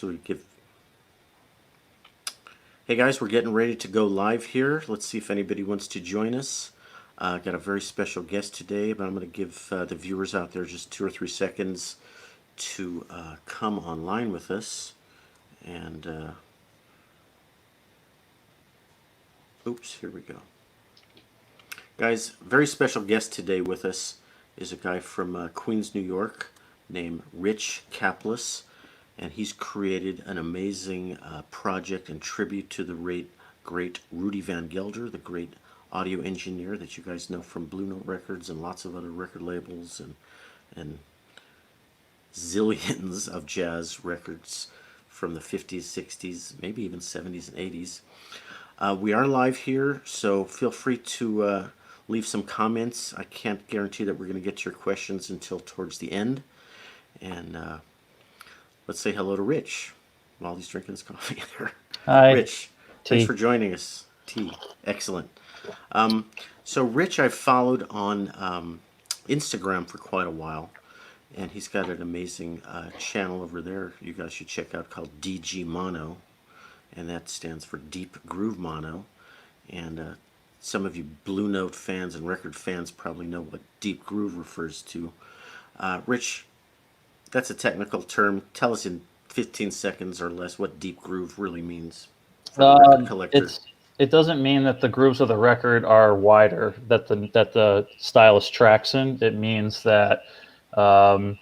So we give. Hey guys, we're getting ready to go live here. Let's see if anybody wants to join us. Got a very special guest today, but I'm going to give the viewers out there just 2 or 3 seconds to come online with us. And oops, here we go. Guys, very special guest today with us is a guy from Queens, New York, named Rich Kaplis, and he's created an amazing project and tribute to the great Rudy Van Gelder, the great audio engineer that you guys know from Blue Note Records and lots of other record labels and zillions of jazz records from the 50s, 60s, maybe even 70s and 80s. We are live here, so feel free to leave some comments. I can't guarantee that we're going to get to your questions until towards the end. And let's say hello to Rich while he's drinking his coffee there. Hi, Rich, thanks T. for joining us. T, excellent. So Rich I've followed on Instagram for quite a while, and he's got an amazing channel over there you guys should check out called DG Mono, and that stands for Deep Groove Mono. And some of you Blue Note fans and record fans probably know what Deep Groove refers to. Rich, that's a technical term. Tell us in 15 seconds or less what Deep Groove really means for the record collector. It doesn't mean that the grooves of the record are wider that the stylus tracks in. It means that um,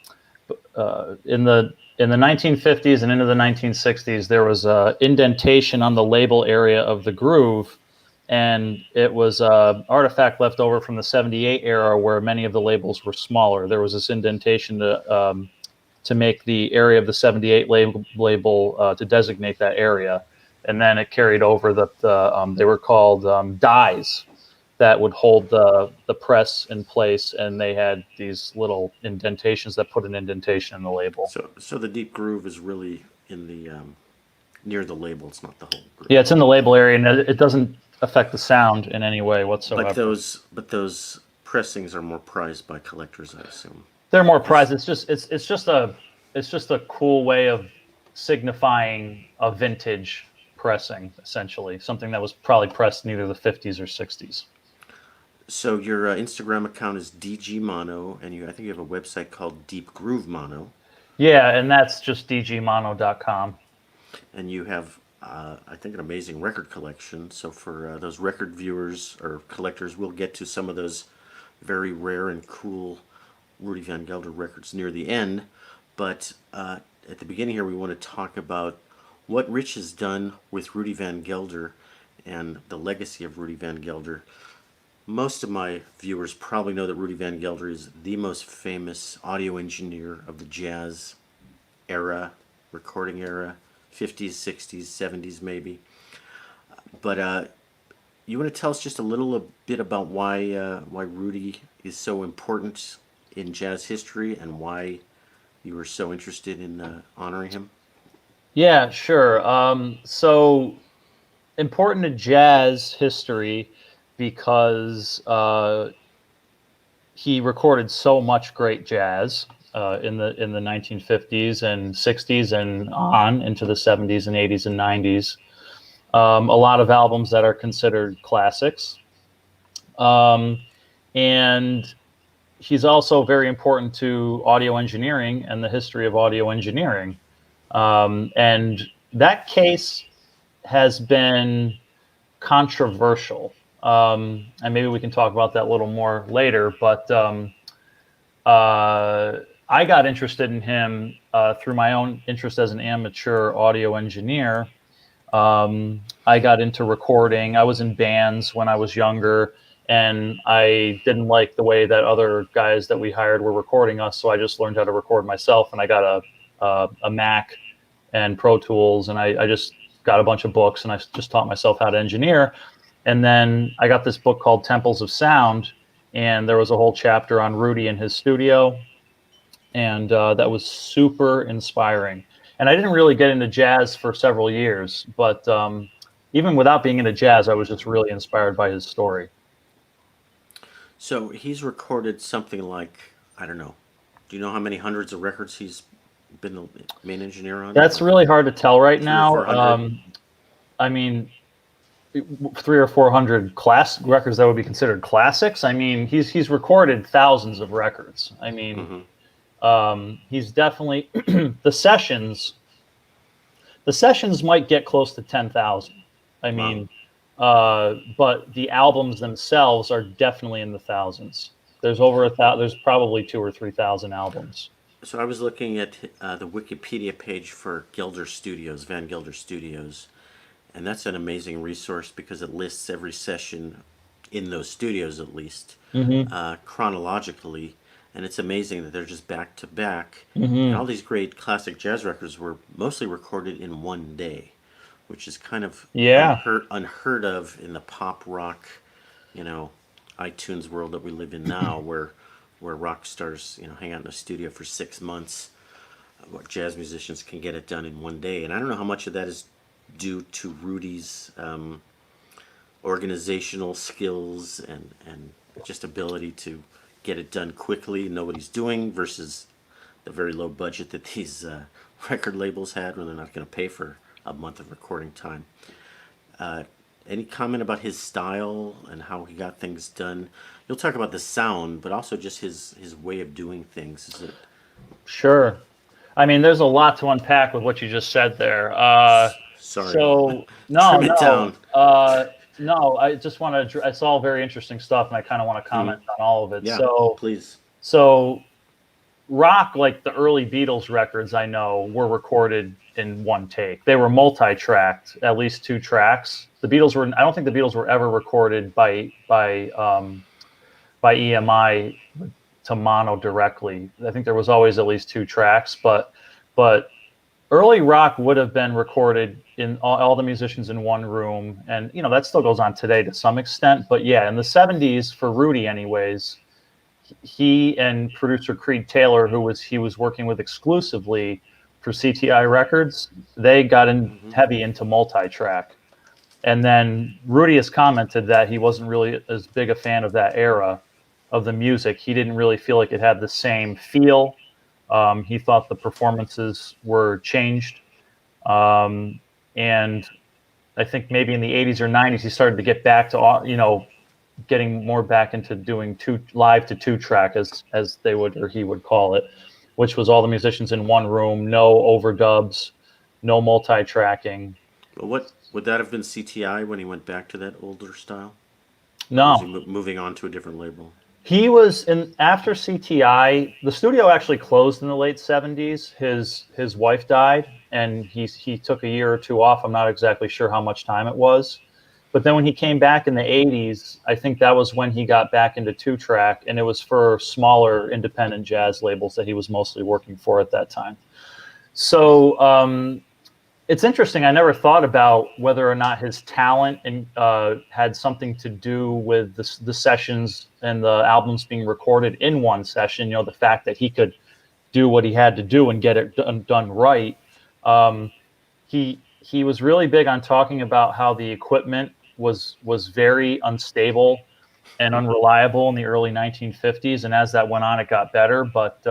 in the 1950s and into the 1960s there was a indentation on the label area of the groove, and it was artifact left over from the 78 era where many of the labels were smaller. There was this indentation to make the area of the 78 label to designate that area. And then it carried over they were called dies that would hold the press in place, and they had these little indentations that put an indentation in the label. So the Deep Groove is really in the near the label. It's not the whole groove. Yeah, it's in the label area, and it doesn't affect the sound in any way But whatsoever. those pressings are more prized by collectors, I assume. They're more Just prized. It's just a cool way of signifying a vintage pressing, essentially something that was probably pressed in either the 50s or 60s. so your Instagram account is DG Mono, and I think you have a website called Deep Groove Mono, Yeah, and that's just dgmono.com. and you have I think an amazing record collection. So for those record viewers or collectors, we'll get to some of those very rare and cool Rudy Van Gelder records near the end. But at the beginning here, we want to talk about what Rich has done with Rudy Van Gelder and the legacy of Rudy Van Gelder. Most of my viewers probably know that Rudy Van Gelder is the most famous audio engineer of the jazz era, recording era, 50s, 60s, 70s maybe. But you want to tell us just a bit about why Rudy is so important in jazz history and why you were so interested in honoring him? Yeah, sure. So important to jazz history because he recorded so much great jazz in the 1950s and 60s and on into the 70s and 80s and 90s. A lot of albums that are considered classics. Um, and he's also very important to audio engineering and the history of audio engineering. And that case has been controversial. And maybe we can talk about that a little more later. But I got interested in him through my own interest as an amateur audio engineer. I got into recording. I was in bands when I was younger, and I didn't like the way that other guys that we hired were recording us. So I just learned how to record myself, and I got a Mac and Pro Tools, and I just got a bunch of books, and I just taught myself how to engineer. And then I got this book called Temples of Sound, and there was a whole chapter on Rudy in his studio, and that was super inspiring. And I didn't really get into jazz for several years, but even without being into jazz, I was just really inspired by his story. So he's recorded something like, I don't know, do you know how many hundreds of records he's been the main engineer on? That's or really hard to tell right three or now. 400? I mean, 300 or 400 class records that would be considered classics. I mean, he's recorded thousands of records. I mean, Mm-hmm. he's definitely the sessions. The sessions might get close to 10,000. I Wow. mean, but the albums themselves are definitely in the thousands. There's over there's probably 2 or 3 thousand albums. So I was looking at the Wikipedia page for Gelder Studios, Van Gelder Studios, and that's an amazing resource because it lists every session in those studios, at least Hmm. chronologically, and it's amazing that they're just back to back. And Hmm. all these great classic jazz records were mostly recorded in one day, which is kind of Yeah. unheard of in the pop rock, you know, iTunes world that we live in now, where rock stars, hang out in a studio for 6 months. What jazz musicians can get it done in one day, and I don't know how much of that is due to Rudy's organizational skills and just ability to get it done quickly. Nobody's doing versus the very low budget that these record labels had when they're not going to pay for a month of recording time. Any comment about his style and how he got things done? You'll talk about the sound, but also just his way of doing things. Is it? Sure. I mean, there's a lot to unpack with what you just said there. Sorry, So trim it down. no. I just want to. It's all very interesting stuff, and I kind of want to comment on all of it. Yeah, please. So rock, like the early Beatles records, I know were recorded in one take. They were multi-tracked, at least 2 tracks. The Beatles were. I don't think the Beatles were ever recorded by EMI to mono directly. I think there was always at least 2 tracks, but early rock would have been recorded in all the musicians in one room, and that still goes on today to some extent. But yeah, in the 70s, for Rudy anyways, he and producer Creed Taylor, he was working with exclusively for CTI Records, they got in heavy into multi-track. And then Rudy has commented that he wasn't really as big a fan of that era of the music. He didn't really feel like it had the same feel. He thought the performances were changed. And I think maybe in the 80s or 90s, he started to get back to, getting more back into doing live to 2 track as they would, or he would call it, which was all the musicians in one room, no overdubs, no multi-tracking. But what would that have been CTI when he went back to that older style? Or was he No, moving on to a different label? he was in after CTI. The studio actually closed in the late 70s. His wife died, and he took a year or 2 off. I'm not exactly sure how much time it was. But then when he came back in the 80s, I think that was when he got back into 2 track, and it was for smaller independent jazz labels that he was mostly working for at that time. So it's interesting. I never thought about whether or not his talent had something to do with the sessions and the albums being recorded in one session. The fact that he could do what he had to do and get it done right. He was really big on talking about how the equipment was very unstable and unreliable in the early 1950s, and as that went on, it got better. But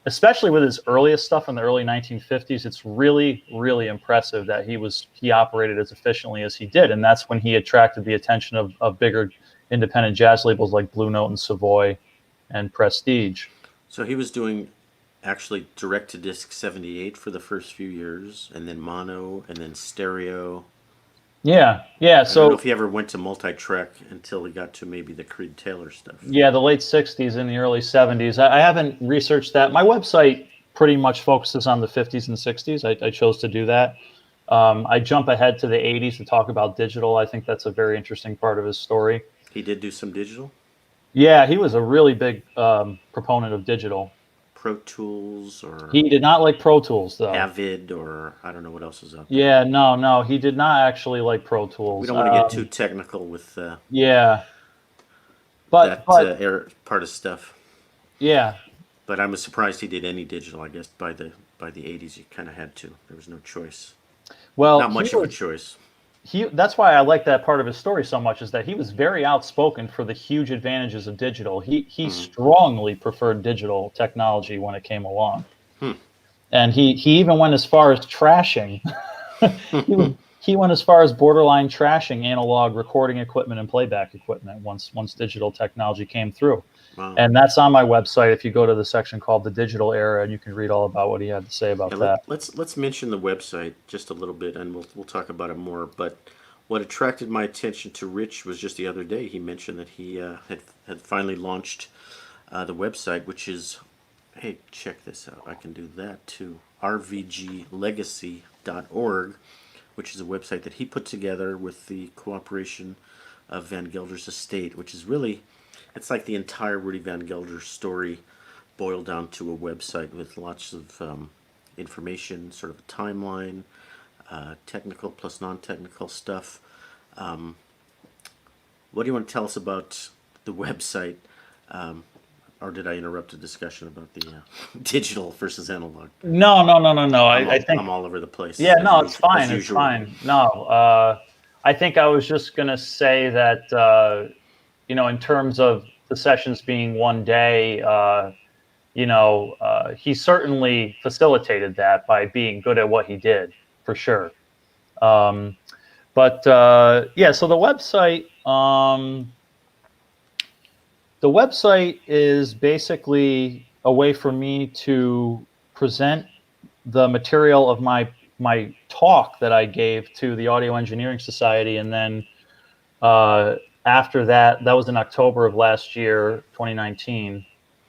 especially with his earliest stuff in the early 1950s, it's really, really impressive that he operated as efficiently as he did, and that's when he attracted the attention of bigger independent jazz labels like Blue Note and Savoy and Prestige. So he was doing actually direct to disc 78 for the first few years, and then mono, and then stereo. Yeah. I don't know So if he ever went to multi-track until he got to maybe the Creed Taylor stuff. yeah, the late 60s and the early 70s. I haven't researched that. My website pretty much focuses on the 50s and 60s. I chose to do that. I jump ahead to the 80s to talk about digital. I think that's a very interesting part of his story. He did do some digital, Yeah, he was a really big proponent of digital. Pro Tools or He did not like Pro Tools, though. Avid, or I don't know what else is out there. Yeah, no, he did not actually like Pro Tools. We don't want to get too technical with Yeah, that but part of stuff. yeah, But I'm surprised he did any digital. I guess by the 80s, you kind of had to. There was no choice. well, Not much of a choice. that's why I like that part of his story so much, is that he was very outspoken for the huge advantages of digital. He strongly preferred digital technology when it came along. And he even went as far as trashing. He went as far as borderline trashing analog recording equipment and playback equipment once digital technology came through. Wow. And that's on my website. If you go to the section called the Digital Era, and you can read all about what he had to say about Yeah, that. let's mention the website just a little bit, and we'll talk about it more. But what attracted my attention to Rich was just the other day he mentioned that he had finally launched the website, which is, hey, check this out. I can do that too. rvglegacy.org, which is a website that he put together with the cooperation of Van Gelder's estate, which is really, it's like the entire Rudy Van Gelder story boiled down to a website with lots of information, sort of a timeline, technical plus non-technical stuff. What do you want to tell us about the website? Or did I interrupt a discussion about the digital versus analog? No. I think I'm all over the place. Yeah, no, it's usual, fine. It's fine. No, I think I was just gonna say that in terms of the sessions being one day, he certainly facilitated that by being good at what he did, for sure. Yeah, so the website is basically a way for me to present the material of my talk that I gave to the Audio Engineering Society, and then after that was in October of last year, 2019,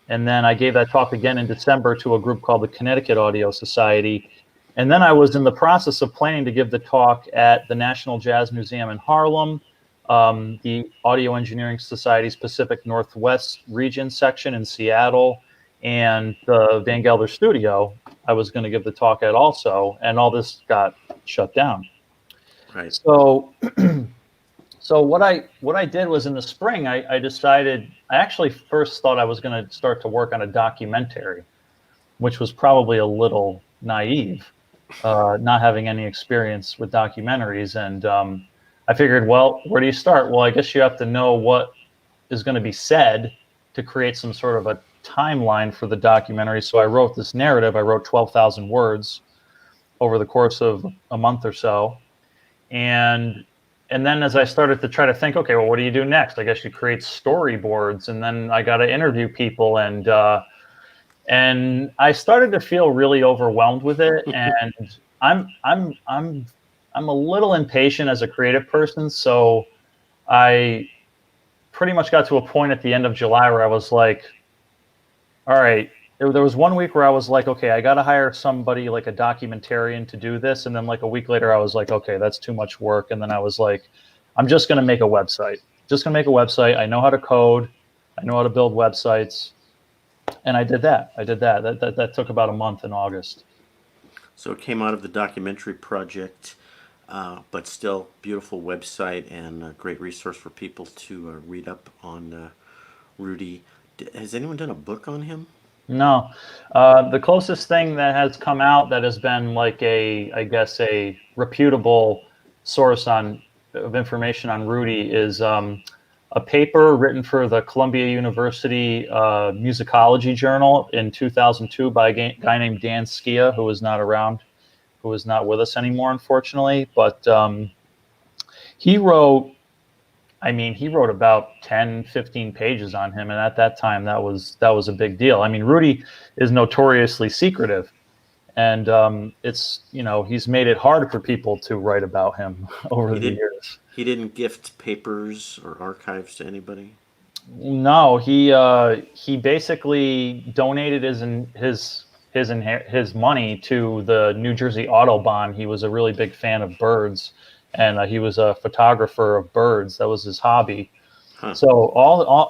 and then I gave that talk again in December to a group called the Connecticut Audio Society, and then I was in the process of planning to give the talk at the National Jazz Museum in Harlem, the Audio Engineering Society's Pacific Northwest region section in Seattle, and the Van Gelder studio I was going to give the talk at also, and all this got shut down. Right. So what I did was in the spring, I decided, I actually first thought I was going to start to work on a documentary, which was probably a little naive, not having any experience with documentaries. And I figured, well, where do you start? Well, I guess you have to know what is going to be said to create some sort of a timeline for the documentary. So I wrote this narrative. I wrote 12,000 words over the course of a month or so. And then as I started to try to think, okay, well, what do you do next? I guess you create storyboards, and then I got to interview people, and I started to feel really overwhelmed with it. And I'm a little impatient as a creative person, so I pretty much got to a point at the end of July where I was like, all right, there was 1 week where I was like, okay, I got to hire somebody like a documentarian to do this. And then like a week later, I was like, okay, that's too much work. And then I was like, I'm just going to make a website. I know how to code. I know how to build websites. And I did that. That took about a month in August. So it came out of the documentary project, but still beautiful website and a great resource for people to read up on Rudy. Has anyone done a book on him? No. The closest thing that has come out that has been like a reputable source of information on Rudy is a paper written for the Columbia University Musicology Journal in 2002 by a guy named Dan Skia, who is not around, who is not with us anymore, unfortunately. But he wrote about 10, 15 pages on him. And at that time, that was a big deal. I mean, Rudy is notoriously secretive. And he's made it hard for people to write about him over the years. He didn't gift papers or archives to anybody? No, he basically donated his money to the New Jersey Audubon. He was a really big fan of birds. And he was a photographer of birds. That was his hobby. Huh. So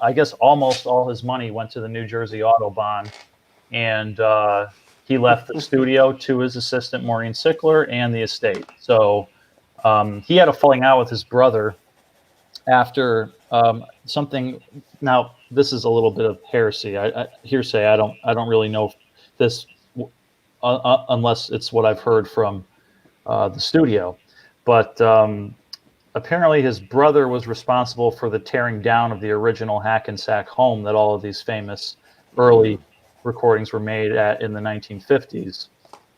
I guess almost all his money went to the New Jersey Audubon, and he left the studio to his assistant Maureen Sickler and the estate. So he had a falling out with his brother after something. Now this is a little bit of heresy. Hearsay. I don't really know this unless it's what I've heard from the studio. But apparently his brother was responsible for the tearing down of the original Hackensack home that all of these famous early recordings were made at in the 1950s.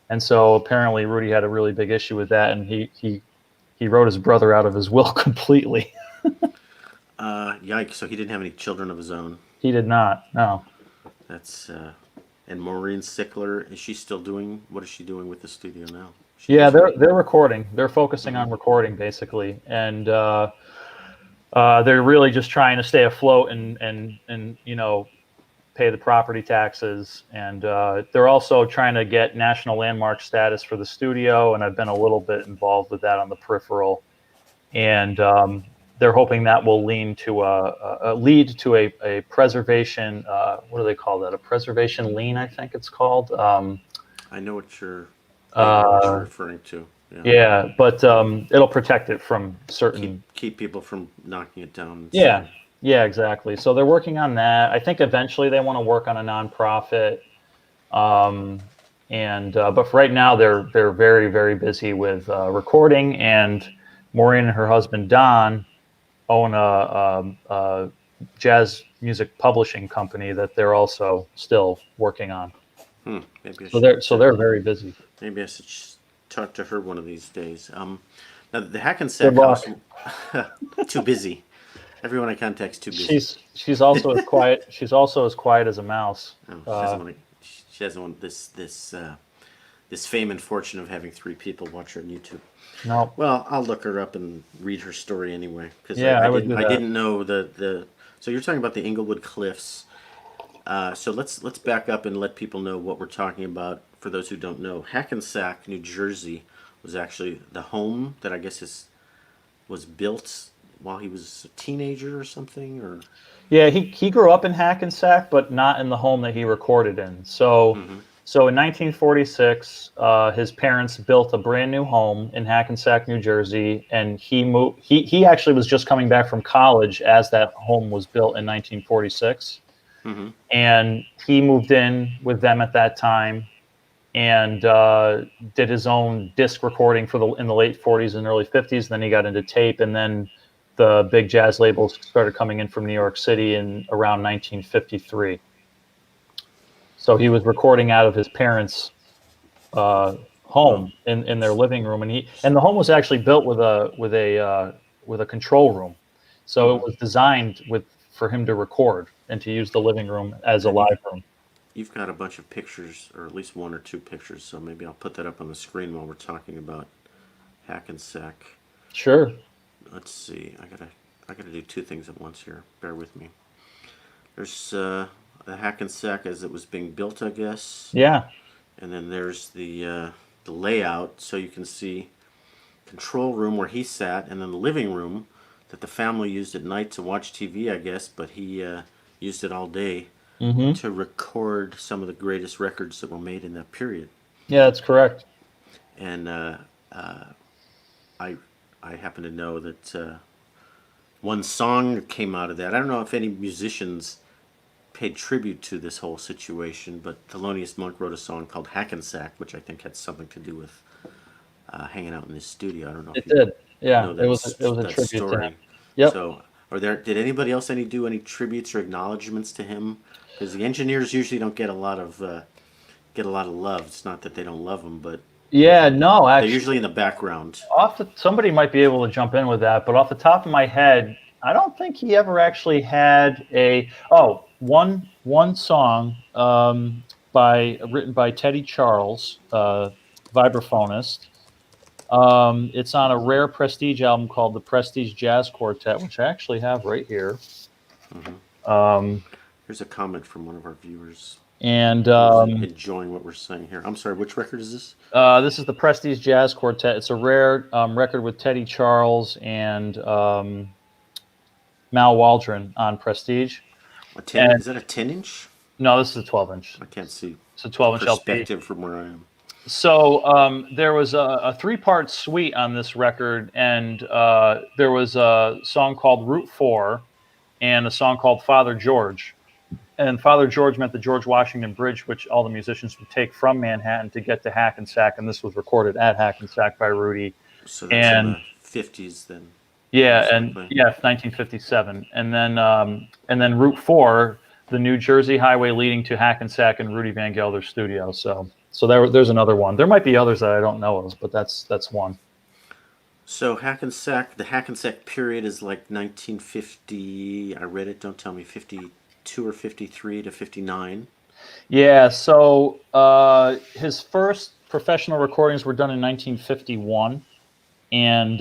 And so apparently Rudy had a really big issue with that, and he wrote his brother out of his will completely. Yikes! So he didn't have any children of his own. He did not. No. That's and Maureen Sickler, is she still doing? What is she doing with the studio now? She Yeah, just they're recording. They're focusing on recording basically, and they're really just trying to stay afloat and pay the property taxes, and they're also trying to get national landmark status for the studio. And I've been a little bit involved with that on the peripheral, and they're hoping that will lead to a preservation. What do they call that? A preservation lien, I think it's called. I know what you're referring to. Yeah. Yeah, but it'll protect it from certain. Keep people from knocking it down. Yeah, yeah, exactly. So they're working on that. I think eventually they want to work on a nonprofit, but for right now they're very, very busy with recording. And Maureen and her husband Don own a jazz music publishing company that they're also still working on. Maybe So they're very busy. Maybe I should talk to her one of these days. Now the Hackensack Good luck. House, too busy. Everyone I contact's too busy. She's also as quiet. She's also as quiet as a mouse. She doesn't want this fame and fortune of having 3 people watch her on YouTube. No. Well, I'll look her up and read her story anyway, because I would do that. I didn't know the. So you're talking about the Englewood Cliffs. So let's back up and let people know what we're talking about. For those who don't know, Hackensack, New Jersey, was actually the home that I guess was built while he was a teenager or something, or. Yeah, he grew up in Hackensack, but not in the home that he recorded in. So in 1946, his parents built a brand new home in Hackensack, New Jersey, and he moved. He actually was just coming back from college as that home was built in 1946. And he moved in with them at that time, and did his own disc recording in the late 40s and early 50s. Then he got into tape, and then the big jazz labels started coming in from New York City in around 1953. So he was recording out of his parents' home in their living room, and the home was actually built with a control room. So it was designed for him to record and to use the living room as a live room. You've got a bunch of pictures, or at least 1 or 2 pictures, so maybe I'll put that up on the screen while we're talking about Hackensack. Sure. Let's see. I gotta do 2 things at once here. Bear with me. There's the Hackensack as it was being built, I guess. Yeah. And then there's the layout, so you can see control room where he sat, and then the living room that the family used at night to watch TV, I guess, but he used it all day to record some of the greatest records that were made in that period. Yeah, that's correct. And I happen to know that one song came out of that. I don't know if any musicians paid tribute to this whole situation, but Thelonious Monk wrote a song called Hackensack, which I think had something to do with hanging out in his studio. I don't know if It did. Yeah, know it was a that tribute story. to him. Yep. So, did anybody else do any tributes or acknowledgments to him? Because the engineers usually don't get a lot of love. It's not that they don't love him, but Yeah, no, they're actually, usually in the background. somebody might be able to jump in with that, but off the top of my head, I don't think he ever actually had one song written by Teddy Charles, vibraphonist. It's on a rare Prestige album called the Prestige Jazz Quartet, which I actually have right here. Here's a comment from one of our viewers. And Enjoying what we're saying here. I'm sorry, which record is this? this is the Prestige Jazz Quartet. It's a rare record with Teddy Charles and Mal Waldron on Prestige. Is that a 10-inch? No, this is a 12-inch. I can't see It's a 12-inch LP. perspective from where I am. So there was a 3-part suite on this record, and there was a song called Route 4 and a song called Father George. And Father George meant the George Washington Bridge, which all the musicians would take from Manhattan to get to Hackensack, and this was recorded at Hackensack by Rudy. So that's in the 50s then. Yeah, and 1957, and then Route 4, the New Jersey highway leading to Hackensack and Rudy Van Gelder's studio. So So there's another one. There might be others that I don't know of, but that's one. So Hackensack, the Hackensack period is like 1950. I read it. Don't tell me 52 or 53 to 59. Yeah. So his first professional recordings were done in 1951, and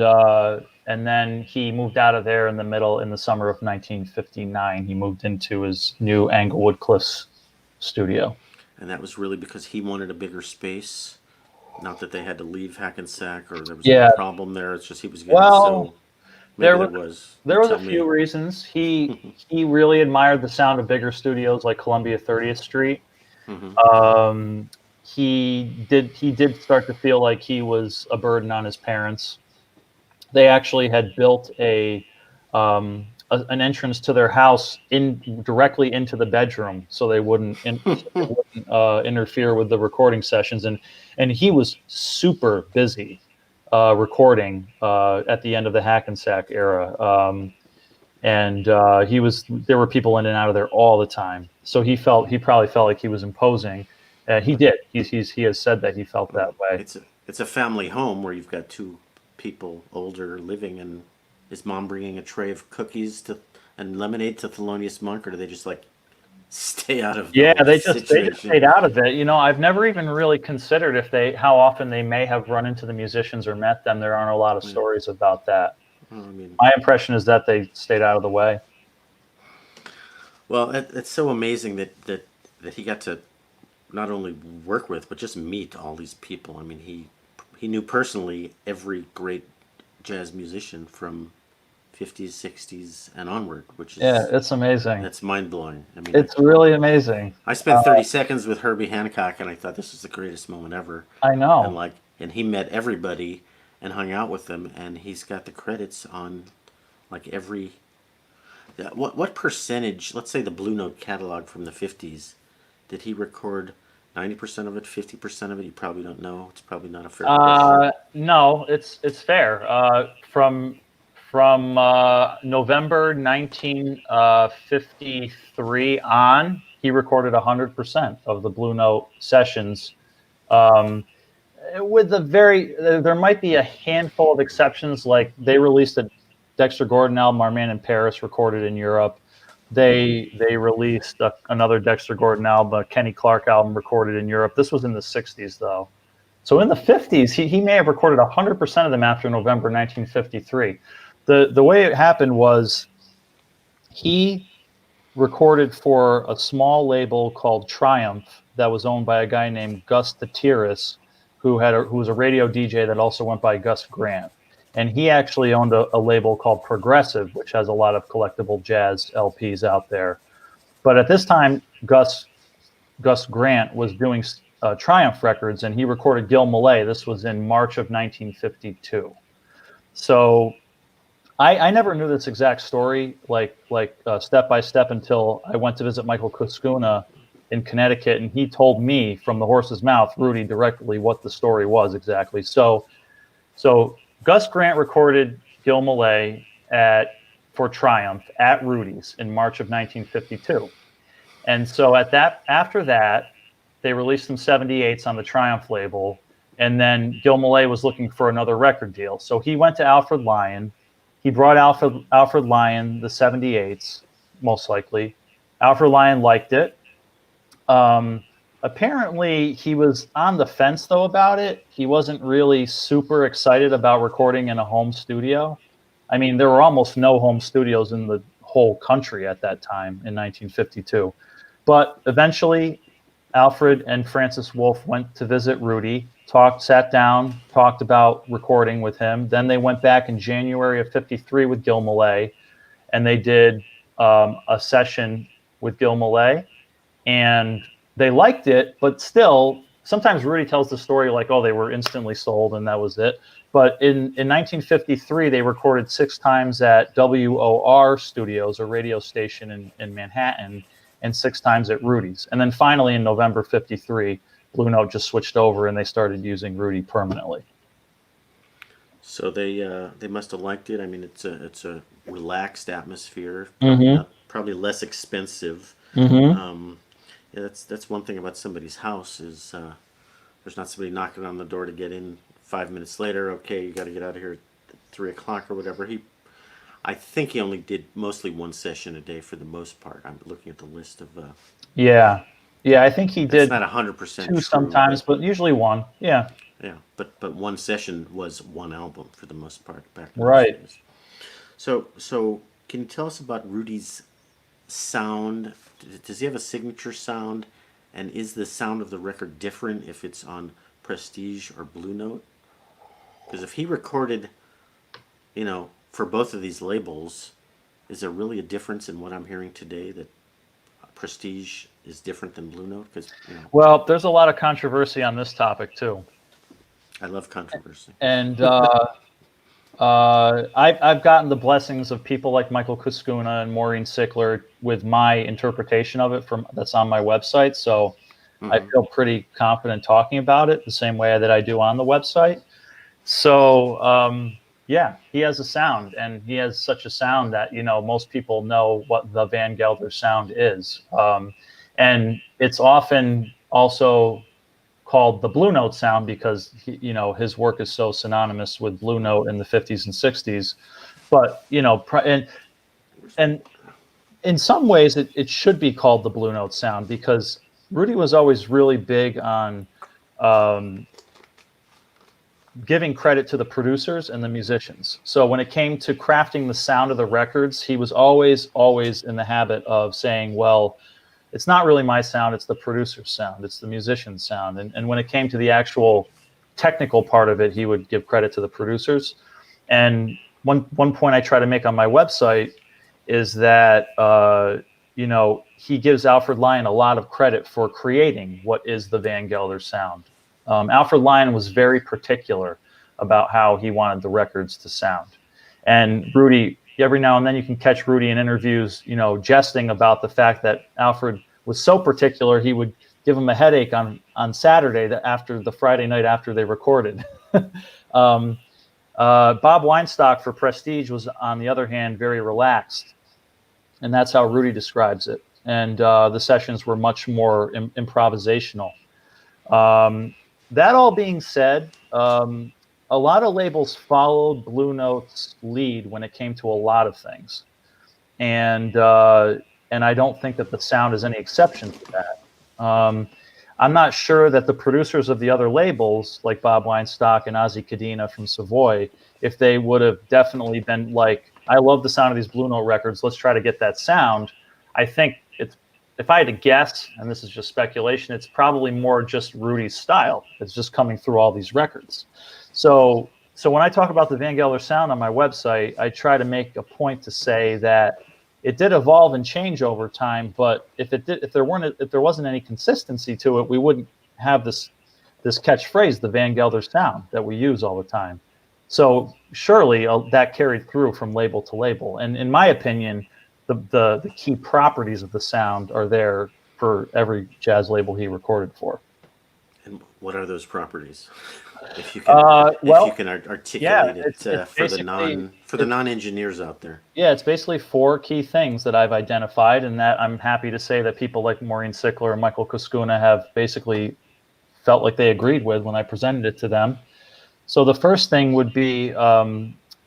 then he moved out of there in the summer of 1959. He moved into his new Englewood Cliffs studio. And that was really because he wanted a bigger space. Not that they had to leave Hackensack or there was any Yeah. problem there. It's just he was getting Well, so. Maybe there there was was. You there was a tell few me. reasons. He really admired the sound of bigger studios like Columbia 30th Street. Hmm. Um, he did start to feel like he was a burden on his parents. They actually had built an entrance to their house in directly into the bedroom, so they wouldn't interfere with the recording sessions. And he was super busy recording at the end of the Hackensack era. And there were people in and out of there all the time. So he probably felt like he was imposing. He did. He has said that he felt Well, that way. it's a family home where you've got two people older living, and is mom bringing a tray of cookies to and lemonade to Thelonious Monk, or do they just like stay out of the Yeah, whole they just situation? stayed out of it. I've never even really considered how often they may have run into the musicians or met them. There aren't a lot of Yeah. stories about that. Well, I mean, My impression is that they stayed out of the way. well, it's so amazing that he got to not only work with but just meet all these people. I mean, he knew personally every great jazz musician from 50s, 60s, and onward, which Yeah, is it's amazing. that's mind blowing. I mean, It's really amazing. I spent 30 seconds with Herbie Hancock, and I thought this was the greatest moment ever. I And know. like, and he met everybody and hung out with them, and he's got the credits on like every. Yeah, what percentage? Let's say the Blue Note catalog from the 50s. Did he record 90% of it, 50% of it? You probably don't know. It's probably not a fair question. No, it's fair. From November 1953 on, he recorded 100% of the Blue Note sessions. Um, with there might be a handful of exceptions, like they released a Dexter Gordon album, Our Man in Paris, recorded in Europe. They released another Dexter Gordon album, a Kenny Clark album, recorded in Europe. This was in the 60s, though. So in the 50s, he may have recorded 100% of them after November 1953. The way it happened was he recorded for a small label called Triumph that was owned by a guy named Gus Tatiris, who was a radio DJ that also went by Gus Grant. And he actually owned a label called Progressive, which has a lot of collectible jazz LPs out there. But at this time, Gus Grant was doing Triumph Records, and he recorded Gil Mallet. This was in March of 1952. So I never knew this exact story, like step by step, until I went to visit Michael Kuskuna in Connecticut, and he told me from the horse's mouth, Rudy, directly what the story was exactly. So Gus Grant recorded Gil Mallet for Triumph at Rudy's in March of 1952. And so after that, they released some 78s on the Triumph label, and then Gil Mallet was looking for another record deal. So he went to Alfred Lion. He brought Alfred Lion the 78s, most likely. Alfred Lion liked it. Apparently, he was on the fence, though, about it. He wasn't really super excited about recording in a home studio. I mean, there were almost no home studios in the whole country at that time in 1952. But eventually, Alfred and Francis Wolff went to visit Rudy, sat down, talked about recording with him. Then they went back in January of 53 with Gil Mallet, and they did a session with Gil Mallet, and they liked it, but still, sometimes Rudy tells the story like, oh, they were instantly sold and that was it. But in 1953, they recorded 6 times at WOR Studios, a radio station in Manhattan, and 6 times at Rudy's. And then finally in November 53, Blue Note just switched over and they started using Rudy permanently. So they must have liked it. I mean, it's a relaxed atmosphere, Mm-hmm. probably less expensive. Mm-hmm. Um, yeah, that's one thing about somebody's house is There's not somebody knocking on the door to get in 5 minutes later. Okay, you got to get out of here at 3 o'clock or whatever. I think he only did mostly one session a day for the most part. I'm looking at the list of. Yeah, yeah. I think he That's did not 100% two true. sometimes, but usually one. Yeah. Yeah, but one session was one album for the most part back in those Right. days. So can you tell us about Rudy's sound? Does he have a signature sound? And is the sound of the record different if it's on Prestige or Blue Note? Because if he recorded, for both of these labels, is there really a difference in what I'm hearing today that Prestige is different than Blue Note? Because Well, there's a lot of controversy on this topic too, I love controversy. and I've gotten the blessings of people like Michael Kuskuna and Maureen Sickler with my interpretation of it that's on my website. So I feel pretty confident talking about it the same way that I do on the website. So yeah, he has a sound, and he has such a sound that most people know what the Van Gelder sound is, and it's often also called the Blue Note sound because his work is so synonymous with Blue Note in the 50s and 60s. But and in some ways it should be called the Blue Note sound because Rudy was always really big on giving credit to the producers and the musicians. So when it came to crafting the sound of the records, he was always in the habit of saying, well, it's not really my sound, it's the producer's sound, it's the musician's sound. And when it came to the actual technical part of it, he would give credit to the producers. And one point I try to make on my website is that he gives Alfred Lion a lot of credit for creating what is the Van Gelder sound. Alfred Lion was very particular about how he wanted the records to sound. And Rudy, every now and then you can catch Rudy in interviews, jesting about the fact that Alfred was so particular he would give him a headache on Saturday after the Friday night after they recorded. Bob Weinstock for Prestige was, on the other hand, very relaxed. And that's how Rudy describes it. And the sessions were much more improvisational. That all being said, a lot of labels followed Blue Note's lead when it came to a lot of things, and I don't think that the sound is any exception to that. I'm not sure that the producers of the other labels, like Bob Weinstock and Ozzy Cadena from Savoy, if they would have definitely been like, I love the sound of these Blue Note records, let's try to get that sound. I think if I had to guess, and this is just speculation, it's probably more just Rudy's style. It's just coming through all these records. So when I talk about the Van Gelder sound on my website, I try to make a point to say that it did evolve and change over time. But if there wasn't any consistency to it, we wouldn't have this catchphrase, the Van Gelder sound, that we use all the time. So surely that carried through from label to label. And in my opinion, the key properties of the sound are there for every jazz label he recorded for. And what are those properties? If you can articulate it for the non-engineers out there. Yeah, it's basically 4 key things that I've identified, and that I'm happy to say that people like Maureen Sickler and Michael Kuskuna have basically felt like they agreed with when I presented it to them. So the first thing would be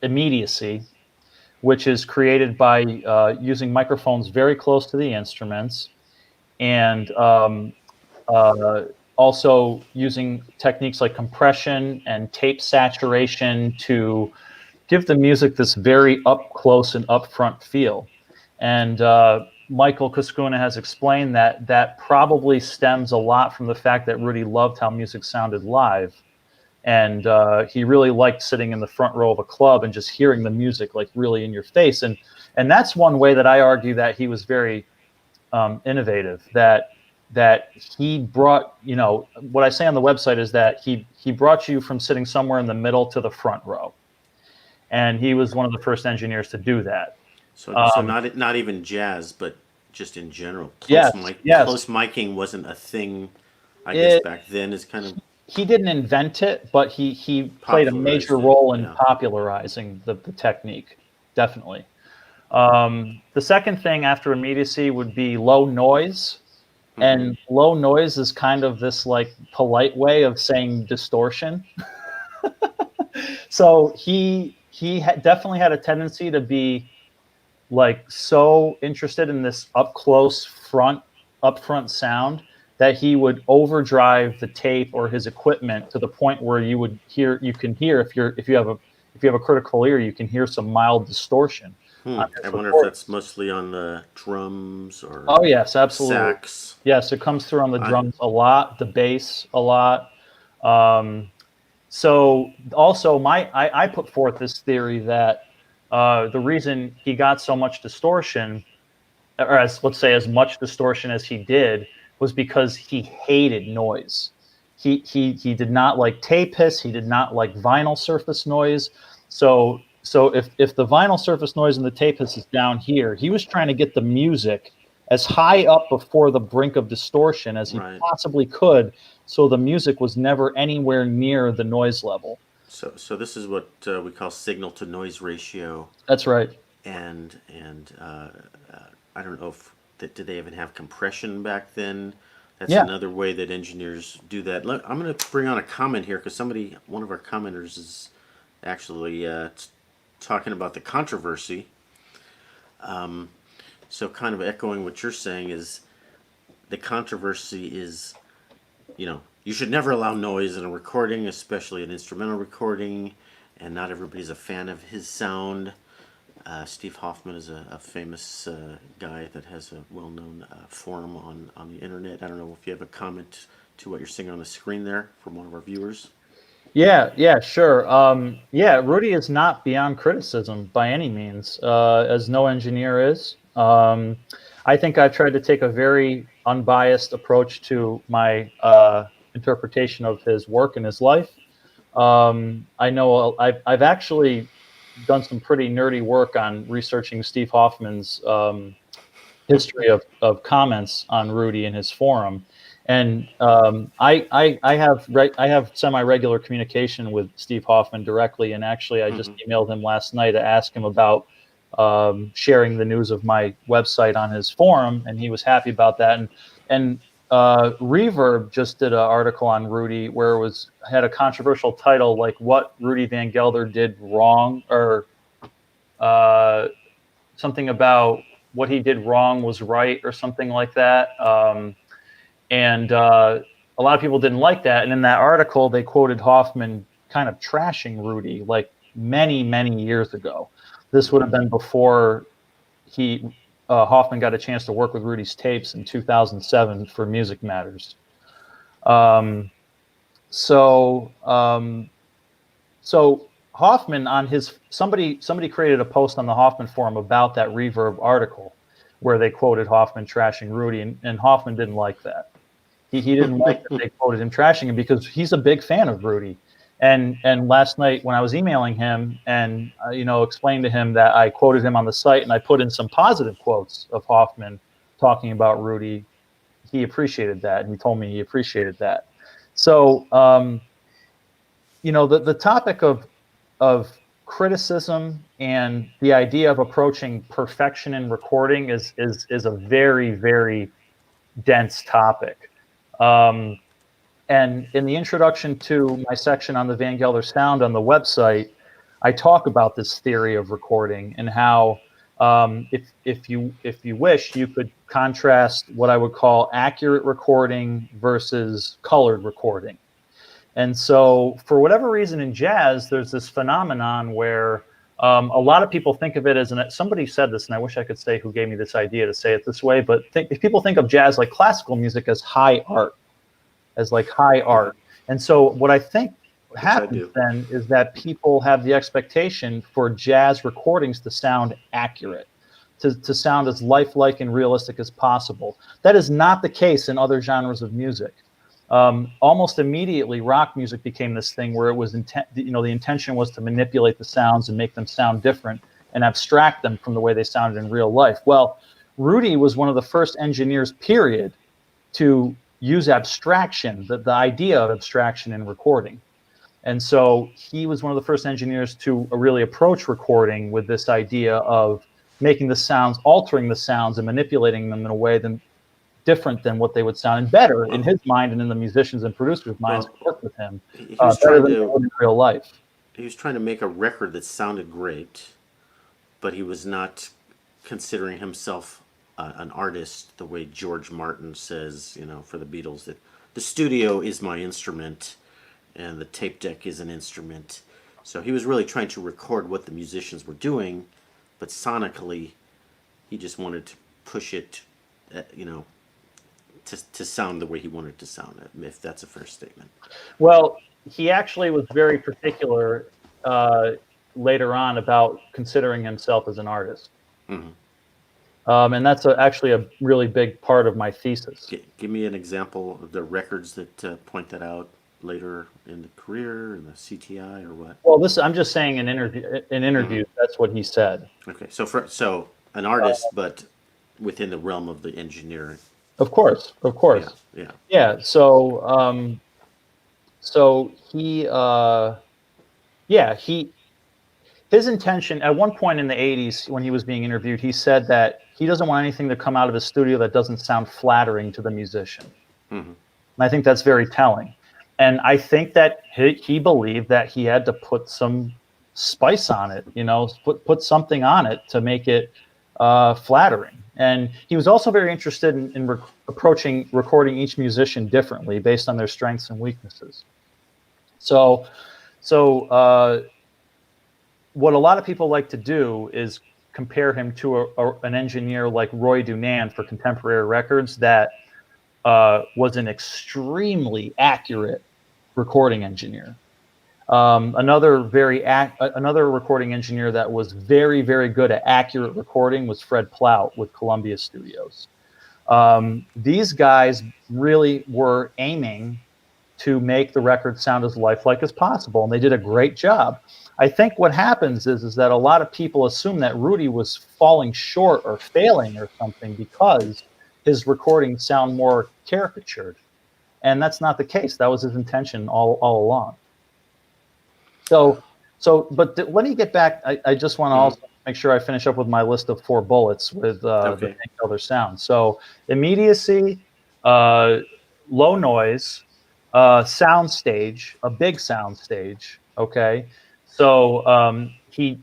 immediacy, which is created by using microphones very close to the instruments, and also using techniques like compression and tape saturation to give the music this very up close and upfront feel. And Michael Kuskuna has explained that probably stems a lot from the fact that Rudy loved how music sounded live. And he really liked sitting in the front row of a club and just hearing the music like really in your face. And that's one way that I argue that he was very innovative, that he brought, what I say on the website is that he brought you from sitting somewhere in the middle to the front row. And he was one of the first engineers to do that. So not even jazz, but just in general. Yes. Close miking wasn't a thing, I guess, back then. Is kind of. He didn't invent it, but he played a major role in popularizing the technique, definitely. The second thing after immediacy would be low noise. And low noise is kind of this like polite way of saying distortion. So definitely had a tendency to be like so interested in this up close upfront sound that he would overdrive the tape or his equipment to the point where you can hear if you have a critical ear, you can hear some mild distortion on his I wonder if recording. that's mostly on the drums or Oh yes, absolutely. sax. Yes, it comes through on the drums a lot, the bass a lot. So also I put forth this theory that the reason he got so much distortion, or let's say as much distortion as he did, was because he hated noise. He did not like tape hiss. He did not like vinyl surface noise. So if the vinyl surface noise and the tape hiss is down here, he was trying to get the music as high up before the brink of distortion as he possibly could, so the music was never anywhere near the noise level. So this is what we call signal to noise ratio. That's right. And I don't know if did they even have compression back then? That's another way that engineers do that. I'm going to bring on a comment here because one of our commenters is actually talking about the controversy. So kind of echoing what you're saying is the controversy is, you should never allow noise in a recording, especially an instrumental recording, and not everybody's a fan of his sound. Steve Hoffman is a famous guy that has a well-known forum on the internet. I don't know if you have a comment to what you're seeing on the screen there from one of our viewers. Yeah, sure. Rudy is not beyond criticism by any means, as no engineer is. I think I've tried to take a very unbiased approach to my interpretation of his work and his life. I know I've actually done some pretty nerdy work on researching Steve Hoffman's history of comments on Rudy in his forum. And I have semi-regular communication with Steve Hoffman directly, and actually I just emailed him last night to ask him about sharing the news of my website on his forum, and he was happy about that. And Reverb just did an article on Rudy where it had a controversial title like "What Rudy Van Gelder Did Wrong," or something about what he did wrong was right, or something like that. And a lot of people didn't like that. And in that article, they quoted Hoffman kind of trashing Rudy like many, many years ago. This would have been before Hoffman got a chance to work with Rudy's tapes in 2007 for Music Matters. So Hoffman somebody created a post on the Hoffman forum about that Reverb article where they quoted Hoffman trashing Rudy, and Hoffman didn't like that. He didn't like that they quoted him trashing him because he's a big fan of Rudy. And last night when I was emailing him and explained to him that I quoted him on the site and I put in some positive quotes of Hoffman talking about Rudy, he appreciated that, and he told me he appreciated that. So the topic of criticism and the idea of approaching perfection in recording is a very, very dense topic. And in the introduction to my section on the Van Gelder sound on the website, I talk about this theory of recording and how if you wish, you could contrast what I would call accurate recording versus colored recording. And so for whatever reason in jazz, there's this phenomenon where a lot of people think of it as, somebody said this, and I wish I could say who gave me this idea to say it this way, but if people think of jazz like classical music as high art. And so what I think happens then is that people have the expectation for jazz recordings to sound accurate, to sound as lifelike and realistic as possible. That is not the case in other genres of music. Almost immediately, rock music became this thing where it was the intention was to manipulate the sounds and make them sound different and abstract them from the way they sounded in real life. Well, Rudy was one of the first engineers, period, to use abstraction, the idea of abstraction in recording. And so he was one of the first engineers to really approach recording with this idea of making the sounds, altering the sounds and manipulating them in a way different than what they would sound, and better in his mind and in the musicians and producers' minds who worked with him, he was better trying than they to would in real life. he was trying to make a record that sounded great, but he was not considering himself an artist the way George Martin says, for the Beatles, that the studio is my instrument and the tape deck is an instrument. So he was really trying to record what the musicians were doing, but sonically, he just wanted to push it, to sound the way he wanted to sound it, if that's a fair statement. Well, he actually was very particular later on about considering himself as an artist. Mm-hmm. And that's actually a really big part of my thesis. Give me an example of the records that point that out later in the career, in the CTI, or what? Well, I'm just saying in interviews, that's what he said. Okay, so an artist, but within the realm of the engineering. Of course. Yeah. So his intention at one point in the 80s when he was being interviewed, he said that he doesn't want anything to come out of his studio that doesn't sound flattering to the musician. Mm-hmm. And I think that's very telling. And I think that he believed that he had to put some spice on it, put something on it to make it flattering. And he was also very interested in approaching recording each musician differently based on their strengths and weaknesses. So what a lot of people like to do is compare him to an engineer like Roy Dunan for contemporary records that was an extremely accurate recording engineer. Another recording engineer that was very, very good at accurate recording was Fred Plout with Columbia Studios. These guys really were aiming to make the record sound as lifelike as possible, and they did a great job. I think what happens is that a lot of people assume that Rudy was falling short or failing or something because his recordings sound more caricatured, and that's not the case. That was his intention all along. But let me get back. I just want to also make sure I finish up with my list of 4 bullets with the Hank Elder sound. So immediacy, low noise, sound stage, a big sound stage. Okay. So he,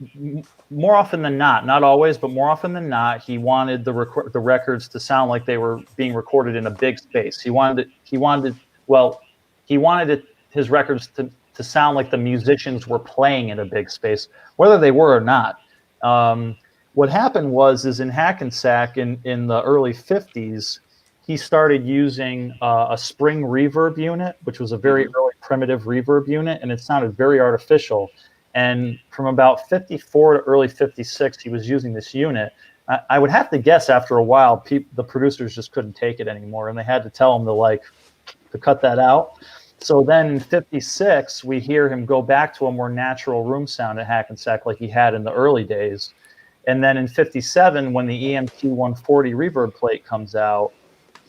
more often than not always, but more often than not, he wanted the records to sound like they were being recorded in a big space. He wanted his records to sound like the musicians were playing in a big space, whether they were or not. What happened was in Hackensack in the early 50s, he started using a spring reverb unit, which was a very early primitive reverb unit, and it sounded very artificial. And from about 54 to early 56, he was using this unit. I would have to guess after a while, the producers just couldn't take it anymore, and they had to tell him to cut that out. So then in 56, we hear him go back to a more natural room sound at Hackensack like he had in the early days. And then in 57, when the EMT 140 reverb plate comes out,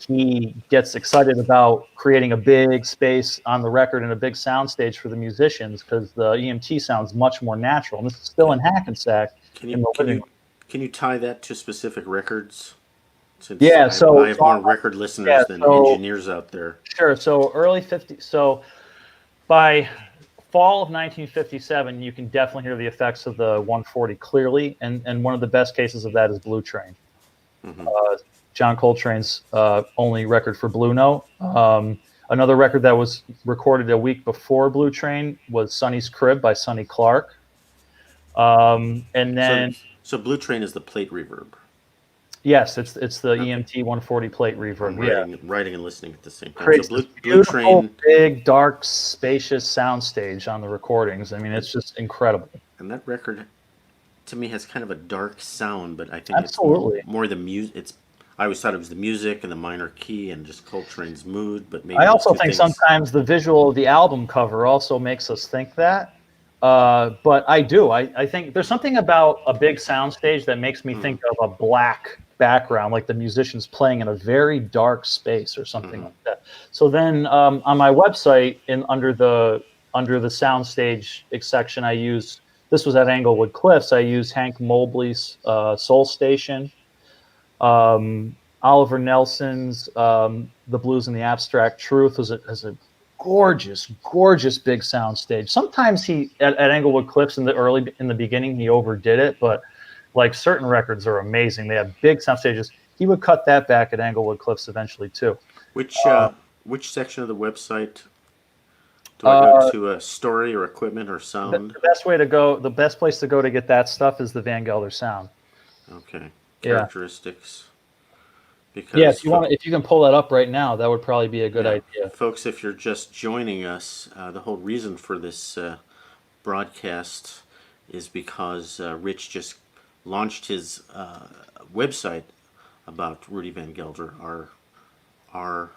he gets excited about creating a big space on the record and a big sound stage for the musicians because the EMT sounds much more natural. And this is still in Hackensack. Can you tie that to specific records? Since I have more record listeners than engineers out there. Sure. So early 50s. So by fall of 1957, you can definitely hear the effects of the 140 clearly. And one of the best cases of that is Blue Train. Mm-hmm. John Coltrane's only record for Blue Note. Another record that was recorded a week before Blue Train was Sonny's Crib by Sonny Clark. And then so Blue Train is the plate reverb. Yes, it's the EMT 140 plate reverb. Writing and listening at the same time. Creates so Blue Train, big, dark, spacious soundstage on the recordings. I mean, it's just incredible. And that record, to me, has kind of a dark sound, but I think absolutely it's more the music. I always thought it was the music and the minor key and just Coltrane's mood, but maybe I also think sometimes the visual of the album cover also makes us think that. But I think there's something about a big soundstage that makes me think of a black background, like the musicians playing in a very dark space or something like that. So then on my website, under the soundstage section, this was at Englewood Cliffs, I used Hank Mobley's Soul Station. Oliver Nelson's The Blues and the Abstract Truth is a gorgeous, gorgeous big sound stage. Sometimes he at Englewood Cliffs in the beginning he overdid it, but like certain records are amazing. They have big sound stages. He would cut that back at Englewood Cliffs eventually too. Which which section of the website do I go Uh, to? Story or equipment or sound? the best place to go to get that stuff is the Van Gelder Sound. Okay, Yeah. characteristics. Yeah, Because if you can pull that up right now, that would probably be a good yeah, idea. folks, if you're just joining us, the whole reason for this broadcast is because Rich just launched his website about Rudy Van Gelder, our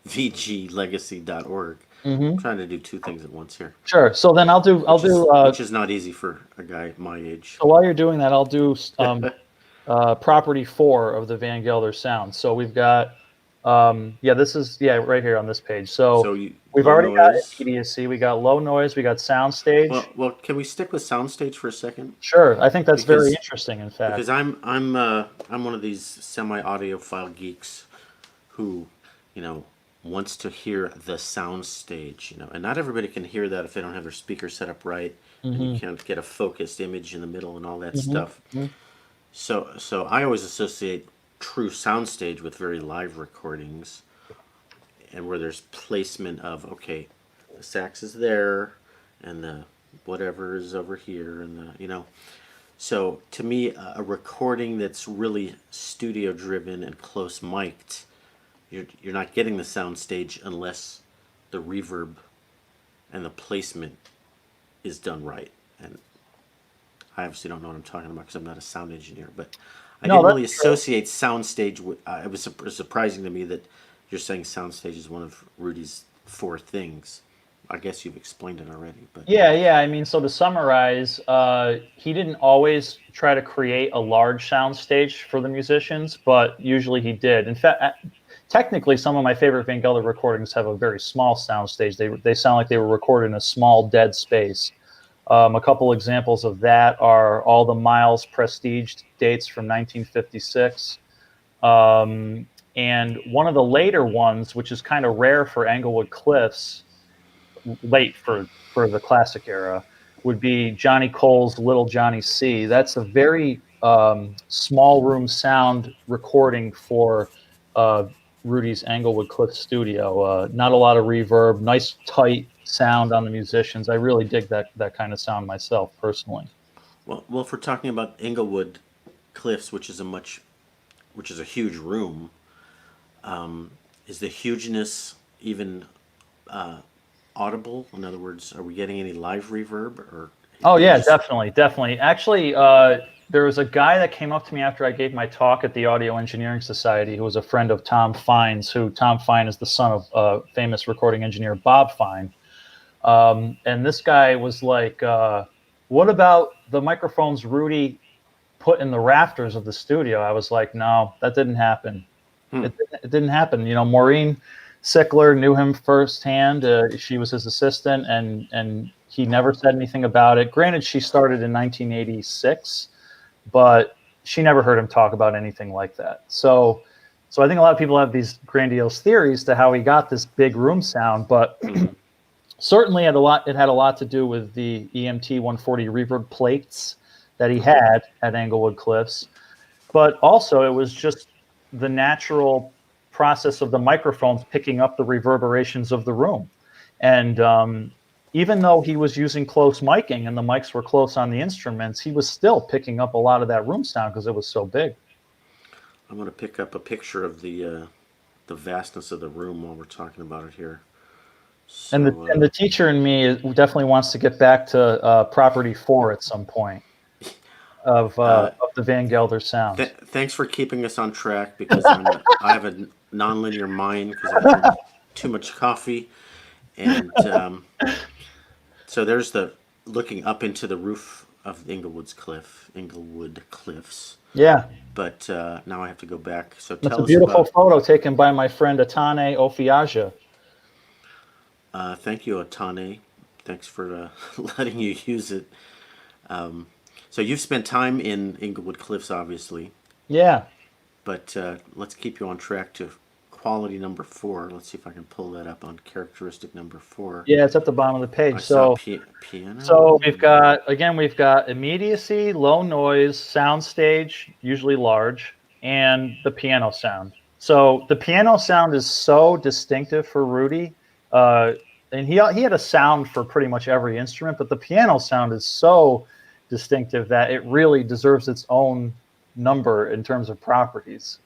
vglegacy.org. I'm Hmm. trying to do two things at once here, Sure. So then which is not easy for a guy my age. so while you're doing that, I'll do property 4 of the Van Gelder Sound. So we've got this is right here on this page. So So we've low already got noise. immediacy, we got low noise, we got soundstage. Well, can we stick with soundstage for a second? Sure, I think that's very Because interesting. In fact, I'm one of these semi audiophile geeks who, you know, wants to hear the sound stage, and not everybody can hear that if they don't have their speaker set up right, and you hmm can't get a focused image in the middle and all that hmm stuff. So I always associate true soundstage with very live recordings, and where there's placement of, okay, the sax is there, and the whatever is over here, and So to me, a recording that's really studio driven and close mic'd, you're not getting the sound stage unless the reverb and the placement is done right. And I obviously don't know what I'm talking about because I'm not a sound engineer, but I no, didn't really that's true. associate soundstage with. It was surprising to me that you're saying soundstage is one of Rudy's four things. I guess you've explained it already, but Yeah. I mean, so to summarize, he didn't always try to create a large sound stage for the musicians, but usually he did. In fact, technically, some of my favorite Van Gelder recordings have a very small sound stage. They sound like they were recorded in a small dead space. A couple examples of that are all the Miles Prestige dates from 1956. And one of the later ones, which is kind of rare for Englewood Cliffs, late for the classic era, would be Johnny Cole's Little Johnny C. That's a very small room sound recording for uh, Rudy's Englewood Cliff studio. Not a lot of reverb, nice tight sound on the musicians. I really dig that kind of sound myself personally. well, if we're talking about Inglewood Cliffs, which is a huge room, is the hugeness even audible? In other words, are we getting any live reverb, or Oh do you yeah, just? definitely. Actually, there was a guy that came up to me after I gave my talk at the Audio Engineering Society, who was a friend of Tom Fine's. Who Tom Fine is the son of famous recording engineer Bob Fine. And this guy was like, "What about the microphones Rudy put in the rafters of the studio?" I was like, "No, that didn't happen. Hmm. It didn't happen." Maureen Sickler knew him firsthand. She was his assistant, and he never said anything about it. Granted, she started in 1986, but she never heard him talk about anything like that. So I think a lot of people have these grandiose theories to how he got this big room sound, but Mm-hmm. certainly it had a lot to do with the EMT 140 reverb plates that he Mm-hmm. had at Englewood Cliffs, but also it was just the natural process of the microphones picking up the reverberations of the room. And even though he was using close miking and the mics were close on the instruments, he was still picking up a lot of that room sound because it was so big. I'm going to pick up a picture of the vastness of the room while we're talking about it here. And So the teacher in me definitely wants to get back to property 4 at some point of the Van Gelder sounds. thanks for keeping us on track because I have a nonlinear mind because I drink too much coffee, and so there's the looking up into the roof of Inglewood Cliffs. Yeah, But now I have to go back. So that's a tell us beautiful about. photo taken by my friend Atane Ofiaja. Thank you, Otane. Thanks for letting you use it. So you've spent time in Inglewood Cliffs, obviously. Yeah. But let's keep you on track to quality number 4. Let's see if I can pull that up on characteristic number 4. Yeah, it's at the bottom of the page. I saw piano. So we've got immediacy, low noise, sound stage, usually large, and the piano sound. So the piano sound is so distinctive for Rudy, and he had a sound for pretty much every instrument, but the piano sound is so distinctive that it really deserves its own number in terms of properties.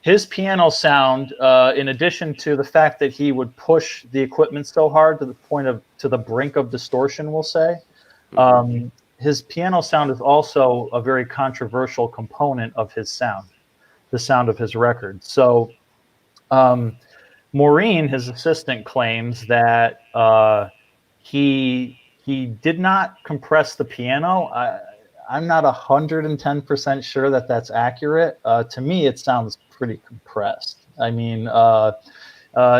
His piano sound, in addition to the fact that he would push the equipment so hard to the brink of distortion, we'll say, his piano sound is also a very controversial component of his sound, the sound of his record. So, Maureen, his assistant, claims that he did not compress the piano. I'm not 110% sure that that's accurate. To me, it sounds pretty compressed. I mean,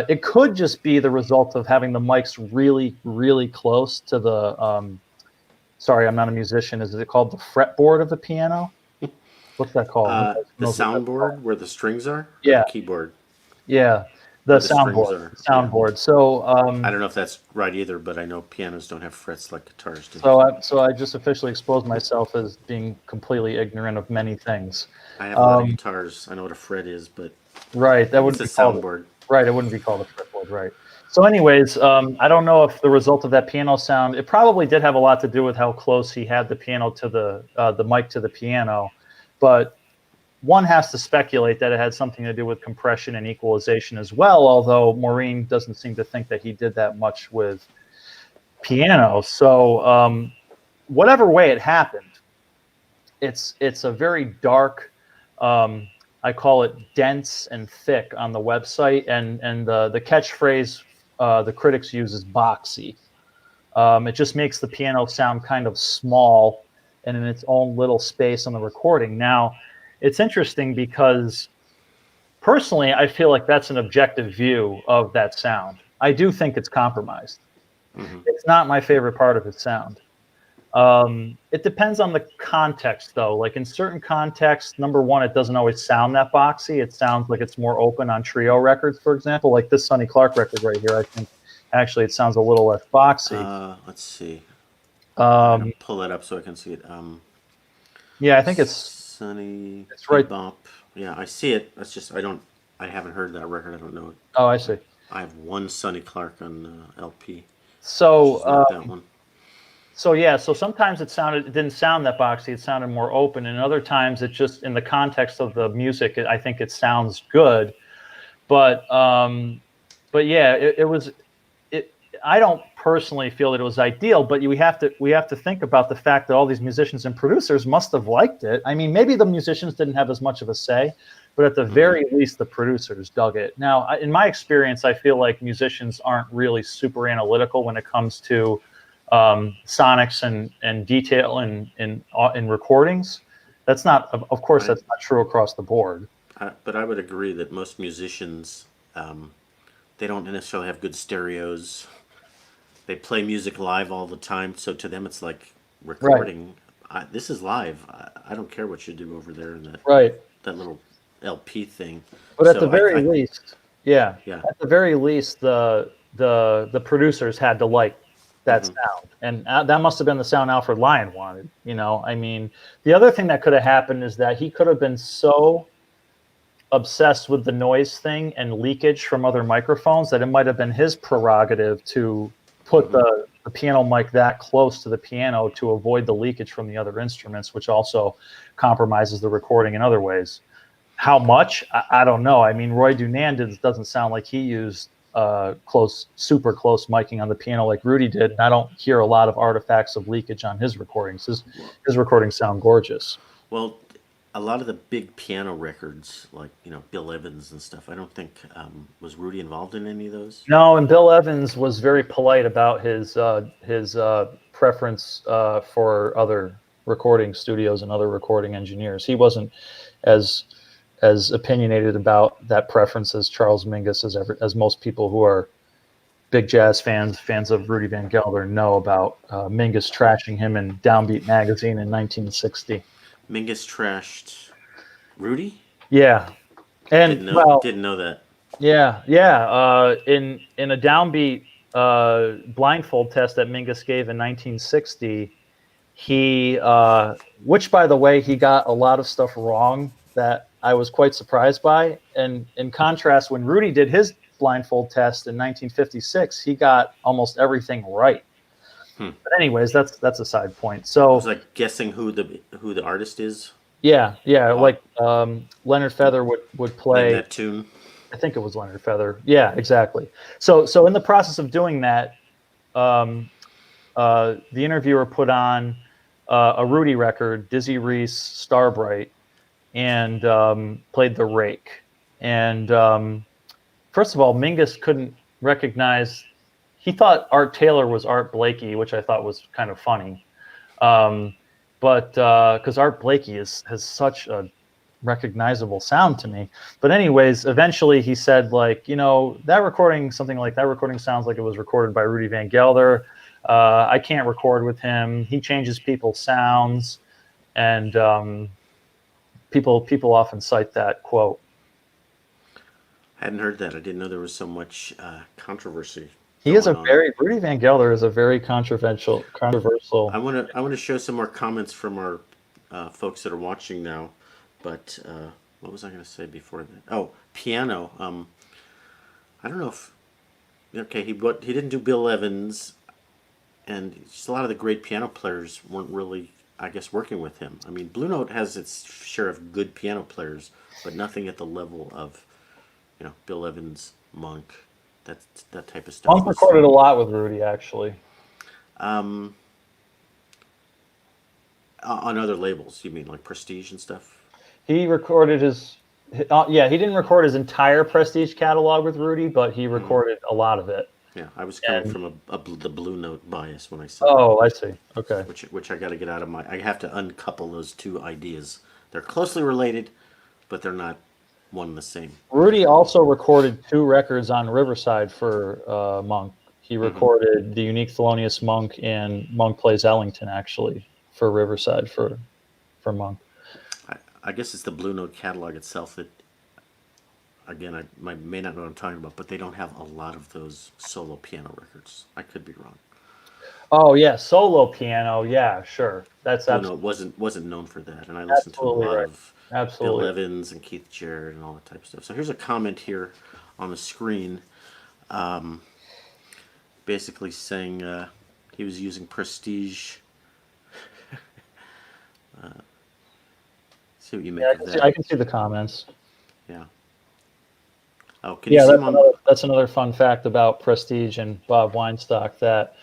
it could just be the result of having the mics really, really close to the. Sorry, I'm not a musician. Is it called the fretboard of the piano? What's that called? The soundboard where the strings are? Yeah. The keyboard. Yeah. The soundboard. Soundboard. Yeah. So I don't know if that's right either, but I know pianos don't have frets like guitars do. So I just officially exposed myself as being completely ignorant of many things. I have a lot of guitars. I know what a fret is, but right, that wouldn't be called soundboard. Right, it wouldn't be called a fretboard. Right. So, anyways, I don't know if the result of that piano sound. It probably did have a lot to do with how close he had the piano to the mic to the piano, but one has to speculate that it had something to do with compression and equalization as well, although Maureen doesn't seem to think that he did that much with piano. So whatever way it happened, it's a very dark, I call it dense and thick on the website, and the catchphrase the critics use is boxy. It just makes the piano sound kind of small and in its own little space on the recording. Now, it's interesting because personally, I feel like that's an objective view of that sound. I do think it's compromised. Mm-hmm. It's not my favorite part of his sound. It depends on the context, though. Like in certain contexts, number one, it doesn't always sound that boxy. It sounds like it's more open on trio records, for example, like this Sonny Clark record right here. I think actually it sounds a little less boxy. Let's see. Pull that up so I can see it. Yeah, I think it's Sonny. It's right. Bump. Yeah, I see it. That's just I haven't heard that record. I don't know it. Oh, I see. I have one Sonny Clark on LP. So that one. So yeah, so sometimes it didn't sound that boxy. It sounded more open, and other times it just, in the context of the music, I think it sounds good. But yeah, it was. I don't personally feel that it was ideal, but we have to think about the fact that all these musicians and producers must have liked it. I mean, maybe the musicians didn't have as much of a say, but at the very least, the producers dug it. Now, in my experience, I feel like musicians aren't really super analytical when it comes to sonics and detail in recordings. That's not, of course, that's not true across the board. But I would agree that most musicians, they don't necessarily have good stereos. They play music live all the time, so to them it's like recording. Right. This is live. I don't care what you do over there in that little LP thing. But at the very least, yeah. At the very least, the producers had to like that sound, and that must have been the sound Alfred Lion wanted. I mean, the other thing that could have happened is that he could have been so obsessed with the noise thing and leakage from other microphones that it might have been his prerogative to put the piano mic that close to the piano to avoid the leakage from the other instruments, which also compromises the recording in other ways. How much? I don't know. I mean, Roy Dunand doesn't sound like he used super close miking on the piano like Rudy did, and I don't hear a lot of artifacts of leakage on his recordings. His recordings sound gorgeous. Well, a lot of the big piano records, like Bill Evans and stuff, I don't think was Rudy involved in any of those. No, and Bill Evans was very polite about his preference for other recording studios and other recording engineers. He wasn't as opinionated about that preference as Charles Mingus, as most people who are big jazz fans of Rudy Van Gelder know about Mingus trashing him in Downbeat magazine in 1960. Mingus trashed Rudy? Yeah, and well, Didn't know that. yeah, yeah. In a downbeat blindfold test that Mingus gave in 1960, he, which by the way, he got a lot of stuff wrong that I was quite surprised by. And in contrast, when Rudy did his blindfold test in 1956, he got almost everything right. Hmm. But anyways, that's a side point. It was So like guessing who the artist is. yeah, yeah, Oh, like Leonard Feather would name play. that tune. I think it was Leonard Feather. Yeah, exactly. So in the process of doing that, um, the interviewer put on a Rudy record, Dizzy Reese, Starbright, and played the Rake. And first of all, Mingus couldn't recognize. He thought Art Taylor was Art Blakey, which I thought was kind of funny. But because Art Blakey has such a recognizable sound to me. But anyways, eventually he said, like, that recording, something like that recording sounds like it was recorded by Rudy Van Gelder. I can't record with him. He changes people's sounds, and people often cite that quote. Hadn't heard that. I didn't know there was so much controversy He is going a on. very Rudy Van Gelder is a very controversial. I want to show some more comments from our folks that are watching now. But what was I going to say before that? Oh, piano. I don't know if okay. He didn't do Bill Evans, and just a lot of the great piano players weren't really, I guess, working with him. I mean, Blue Note has its share of good piano players, but nothing at the level of Bill Evans, Monk, that that type of stuff. Monk recorded a lot with Rudy, actually. Um, on other labels, you mean like Prestige and stuff? He recorded yeah, he didn't record his entire Prestige catalog with Rudy, but he recorded a lot of it. Yeah, I was coming from the Blue Note bias when I said Oh, I see. Okay. which I got to get out of my. I have to uncouple those two ideas. They're closely related, but they're not one and the same. Rudy also recorded 2 records on Riverside for Monk. He recorded The Unique Thelonious Monk and Monk Plays Ellington, actually, for Riverside for Monk. I guess it's the Blue Note catalog itself that, again, may not know what I'm talking about, but they don't have a lot of those solo piano records. I could be wrong. Oh yeah, solo piano. Yeah, sure. That's Blue Note wasn't known for that, and I listened to a lot of Bill Evans and Keith Jarrett and all that type of stuff. So here's a comment here on the screen, basically saying he was using Prestige. See what you make of that. I can see the comments. Yeah. Oh, can you see them that's another fun fact about Prestige and Bob Weinstock, that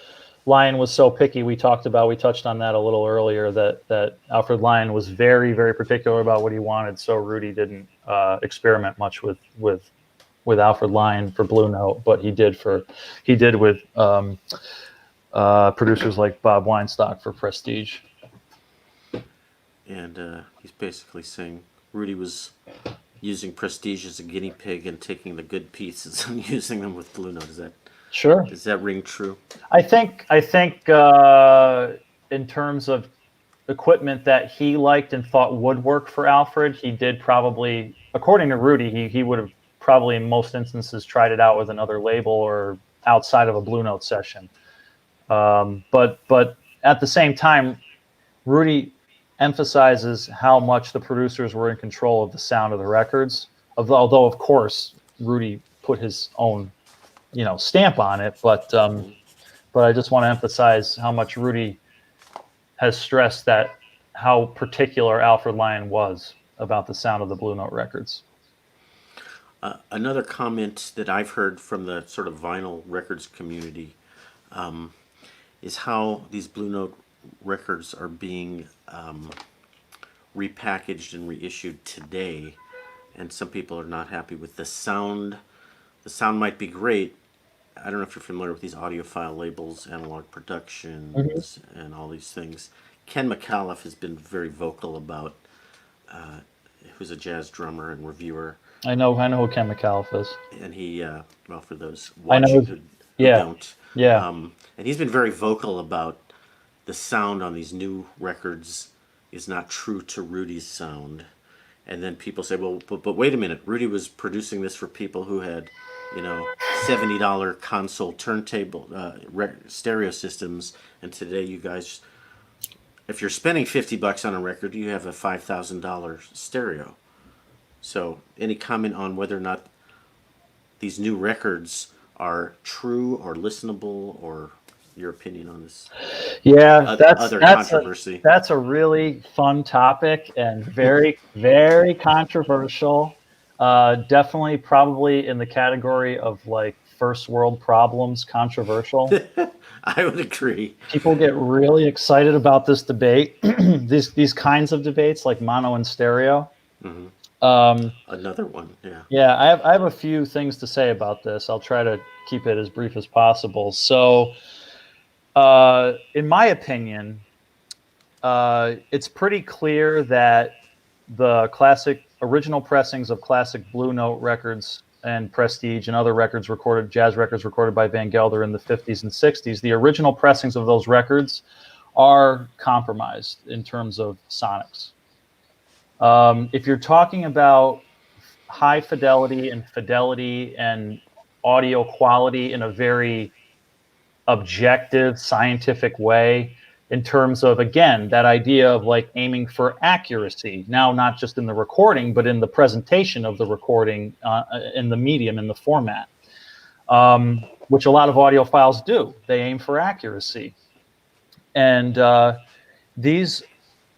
Lyon was so picky. We touched on that a little earlier, that Alfred Lyon was very, very particular about what he wanted. So Rudy didn't experiment much with Alfred Lyon for Blue Note, but he did with producers like Bob Weinstock for Prestige. And he's basically saying Rudy was using Prestige as a guinea pig and taking the good pieces and using them with Blue Note. Sure. Does that ring true? I think in terms of equipment that he liked and thought would work for Alfred, he did probably, according to Rudy, he would have probably in most instances tried it out with another label or outside of a Blue Note session. But at the same time, Rudy emphasizes how much the producers were in control of the sound of the records. Although, of course, Rudy put his own, stamp on it. But I just want to emphasize how much Rudy has stressed that how particular Alfred Lyon was about the sound of the Blue Note records. Another comment that I've heard from the sort of vinyl records community is how these Blue Note records are being repackaged and reissued today, and some people are not happy with the sound. The sound might be great. I don't know if you're familiar with these audiophile labels, Analog Productions, and all these things. Ken McAuliffe has been very vocal about, who's a jazz drummer and reviewer. I know who Ken McAuliffe is. And he, well, for those watching who don't, and he's been very vocal about the sound on these new records is not true to Rudy's sound, And then people say, well, but wait a minute, Rudy was producing this for people who had, $70 console turntable stereo systems, and today you guys, if you're spending $50 on a record, you have a $5,000 stereo. So, any comment on whether or not these new records are true or listenable, or your opinion on this Yeah, other controversy? That's a really fun topic and very, very controversial. Definitely, probably in the category of like first world problems, controversial. I would agree. People get really excited about this debate, these kinds of debates, like mono and stereo. Another one, yeah. Yeah, I have a few things to say about this. I'll try to keep it as brief as possible. So, in my opinion, it's pretty clear that the original pressings of classic Blue Note records and Prestige and other jazz records recorded by Van Gelder in the 50s and 60s, the original pressings of those records are compromised in terms of sonics. If you're talking about high fidelity and audio quality in a very objective, scientific way, in terms of, again, that idea of like aiming for accuracy, now not just in the recording, but in the presentation of the recording, in the medium, in the format, which a lot of audiophiles do. They aim for accuracy. And these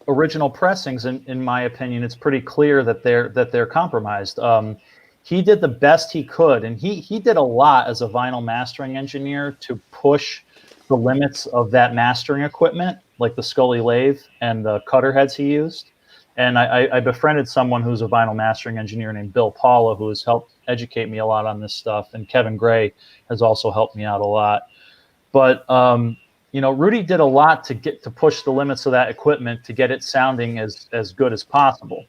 original pressings, in my opinion, it's pretty clear that they're compromised. He did the best he could, and he did a lot as a vinyl mastering engineer to push the limits of that mastering equipment, like the Scully lathe and the cutter heads he used. And I befriended someone who's a vinyl mastering engineer named Bill Paula, who has helped educate me a lot on this stuff. And Kevin Gray has also helped me out a lot. But Rudy did a lot to push the limits of that equipment to get it sounding as good as possible.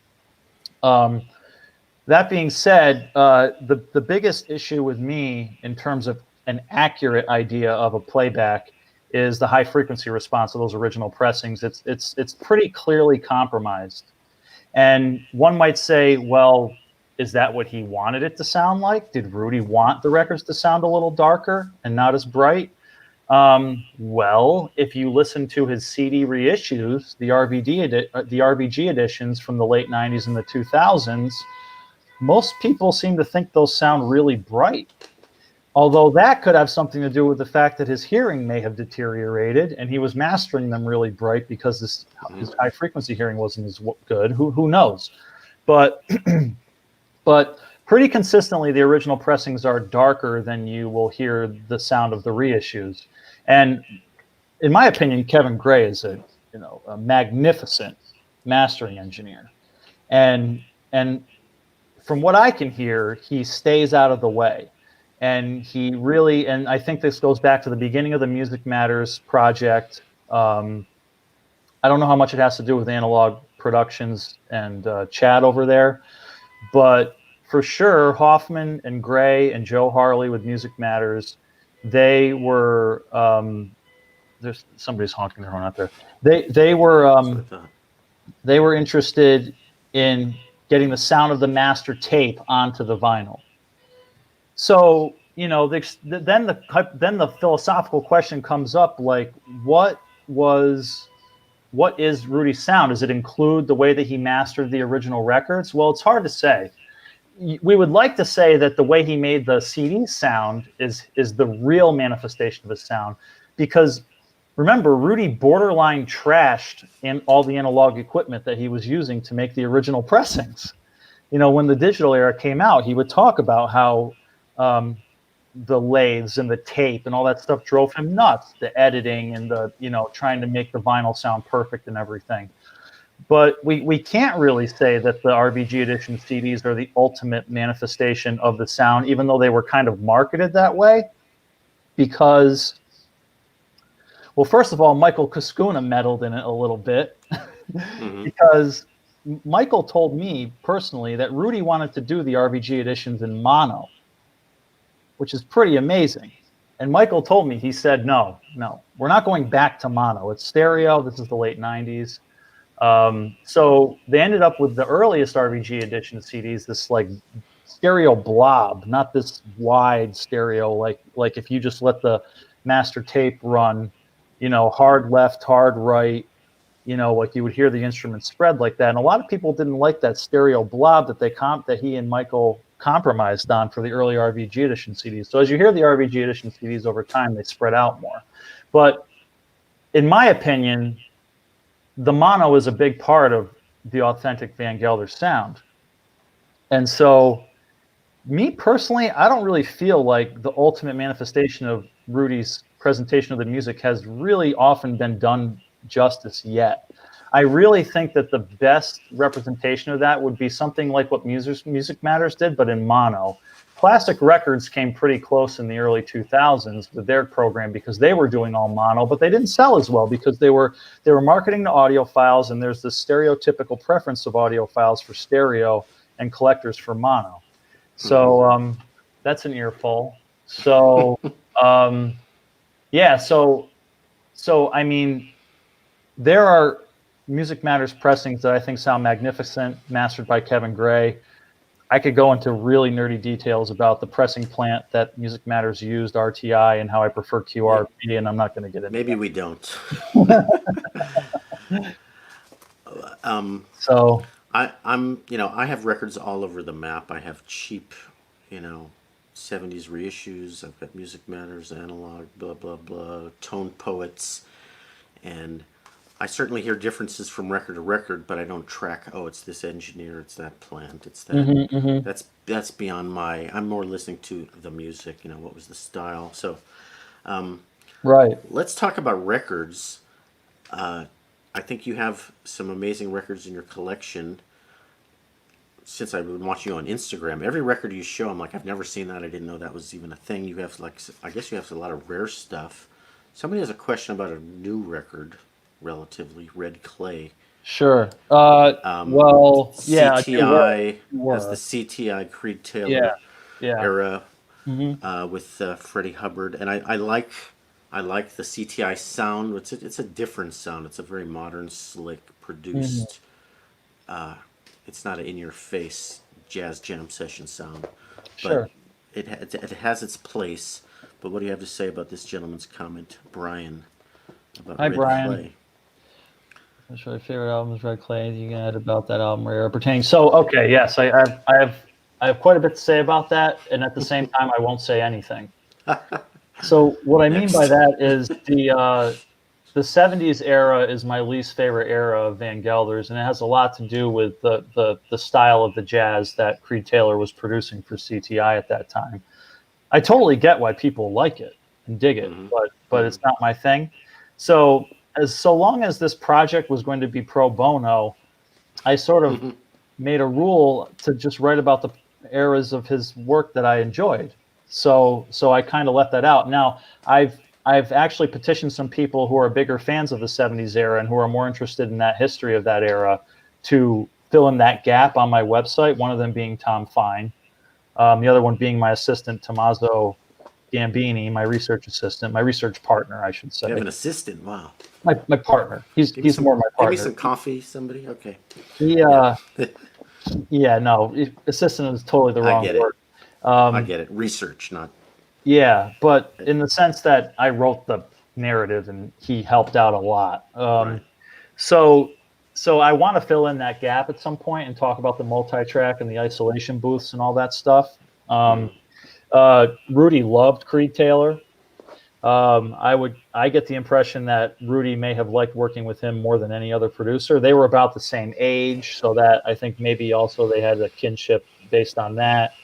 That being said, the biggest issue with me in terms of an accurate idea of a playback is the high frequency response of those original pressings. It's pretty clearly compromised. And one might say, well, is that what he wanted it to sound like? Did Rudy want the records to sound a little darker and not as bright? Well, if you listen to his CD reissues, the RBG editions from the late 90s and the 2000s, most people seem to think those sound really bright. Although that could have something to do with the fact that his hearing may have deteriorated and he was mastering them really bright because his high frequency hearing wasn't as good. Who knows? But pretty consistently, the original pressings are darker than you will hear the sound of the reissues. And in my opinion, Kevin Gray is a magnificent mastering engineer. And from what I can hear, he stays out of the way. And I think this goes back to the beginning of the Music Matters project. I don't know how much it has to do with Analog Productions and Chad over there, but for sure, Hoffman and Gray and Joe Harley with Music Matters, they were there's somebody's honking their horn out there. They were interested in getting the sound of the master tape onto the vinyl. So then the philosophical question comes up, like, what is Rudy's sound? Does it include the way that he mastered the original records? Well, it's hard to say. We would like to say that the way he made the CDs sound is the real manifestation of his sound, because remember, Rudy borderline trashed in all the analog equipment that he was using to make the original pressings. When the digital era came out, he would talk about how the lathes and the tape and all that stuff drove him nuts, the editing and the trying to make the vinyl sound perfect and everything. But we can't really say that the RBG edition CDs are the ultimate manifestation of the sound, even though they were kind of marketed that way, because, well, first of all, Michael Kuskuna meddled in it a little bit, because Michael told me personally that Rudy wanted to do the RBG editions in mono, which is pretty amazing. And Michael told me, he said, no, we're not going back to mono. It's stereo. This is the late 90s. So they ended up with the earliest RVG edition CDs, this like stereo blob, not this wide stereo, like if you just let the master tape run, hard left, hard right, like you would hear the instrument spread like that. And a lot of people didn't like that stereo blob that he and Michael compromised on for the early RVG edition CDs. So as you hear the RVG edition CDs over time, they spread out more. But in my opinion, the mono is a big part of the authentic Van Gelder sound. And so me personally, I don't really feel like the ultimate manifestation of Rudy's presentation of the music has really often been done justice yet. I really think that the best representation of that would be something like what Music Matters did, but in mono. Classic Records came pretty close in the early 2000s with their program because they were doing all mono, but they didn't sell as well because they were marketing to audiophiles, and there's this stereotypical preference of audiophiles for stereo and collectors for mono. So that's an earful. So yeah, so I mean, there are Music Matters pressings that I think sound magnificent, mastered by Kevin Gray. I could go into really nerdy details about the pressing plant that Music Matters used, RTI, and how I prefer QRP, and I'm not going to get into Maybe that. we don't. So I have records all over the map. I have cheap, 70s reissues. I've got Music Matters, Analog, blah, blah, blah, Tone Poets. And I certainly hear differences from record to record, but I don't track, oh, it's this engineer, it's that plant, it's that. That's beyond I'm more listening to the music, what was the style. So right. let's talk about records. I think you have some amazing records in your collection. Since I've been watching you on Instagram, every record you show, I'm like, I've never seen that. I didn't know that was even a thing. You have I guess you have a lot of rare stuff. Somebody has a question about a new record, relatively, Red Clay. Sure. Well, yeah. CTI has the CTI Creed Taylor Yeah. era with Freddie Hubbard, and I like the CTI sound. It's a different sound. It's a very modern, slick, produced. It's not an in-your-face jazz jam session sound. Sure. But it has its place. But what do you have to say about this gentleman's comment, Brian, about Hi, Red Brian. Clay? That's my favorite album is Red Clay. You can add about that album where pertaining. So, okay, yes, I have quite a bit to say about that, and at the same time, I won't say anything. So, what I mean by that is the 70s era is my least favorite era of Van Gelder's, and it has a lot to do with the style of the jazz that Creed Taylor was producing for CTI at that time. I totally get why people like it and dig it, but it's not my thing. So long as this project was going to be pro bono, I sort of made a rule to just write about the eras of his work that I enjoyed. So I kind of left that out. Now I've actually petitioned some people who are bigger fans of the 70s era and who are more interested in that history of that era to fill in that gap on my website, one of them being Tom Fine. The other one being my assistant, Tommaso Gambini, my research partner, I should say. You have an assistant? Wow. My partner. He's more my partner. Give me some coffee, somebody? Okay. Yeah, no, assistant is totally the wrong word. I get it. Research, not... Yeah, but in the sense that I wrote the narrative and he helped out a lot. Right. So I want to fill in that gap at some point and talk about the multi-track and the isolation booths and all that stuff. Rudy loved Creed Taylor. I get the impression that Rudy may have liked working with him more than any other producer. They were about the same age, so that I think maybe also they had a kinship based on that.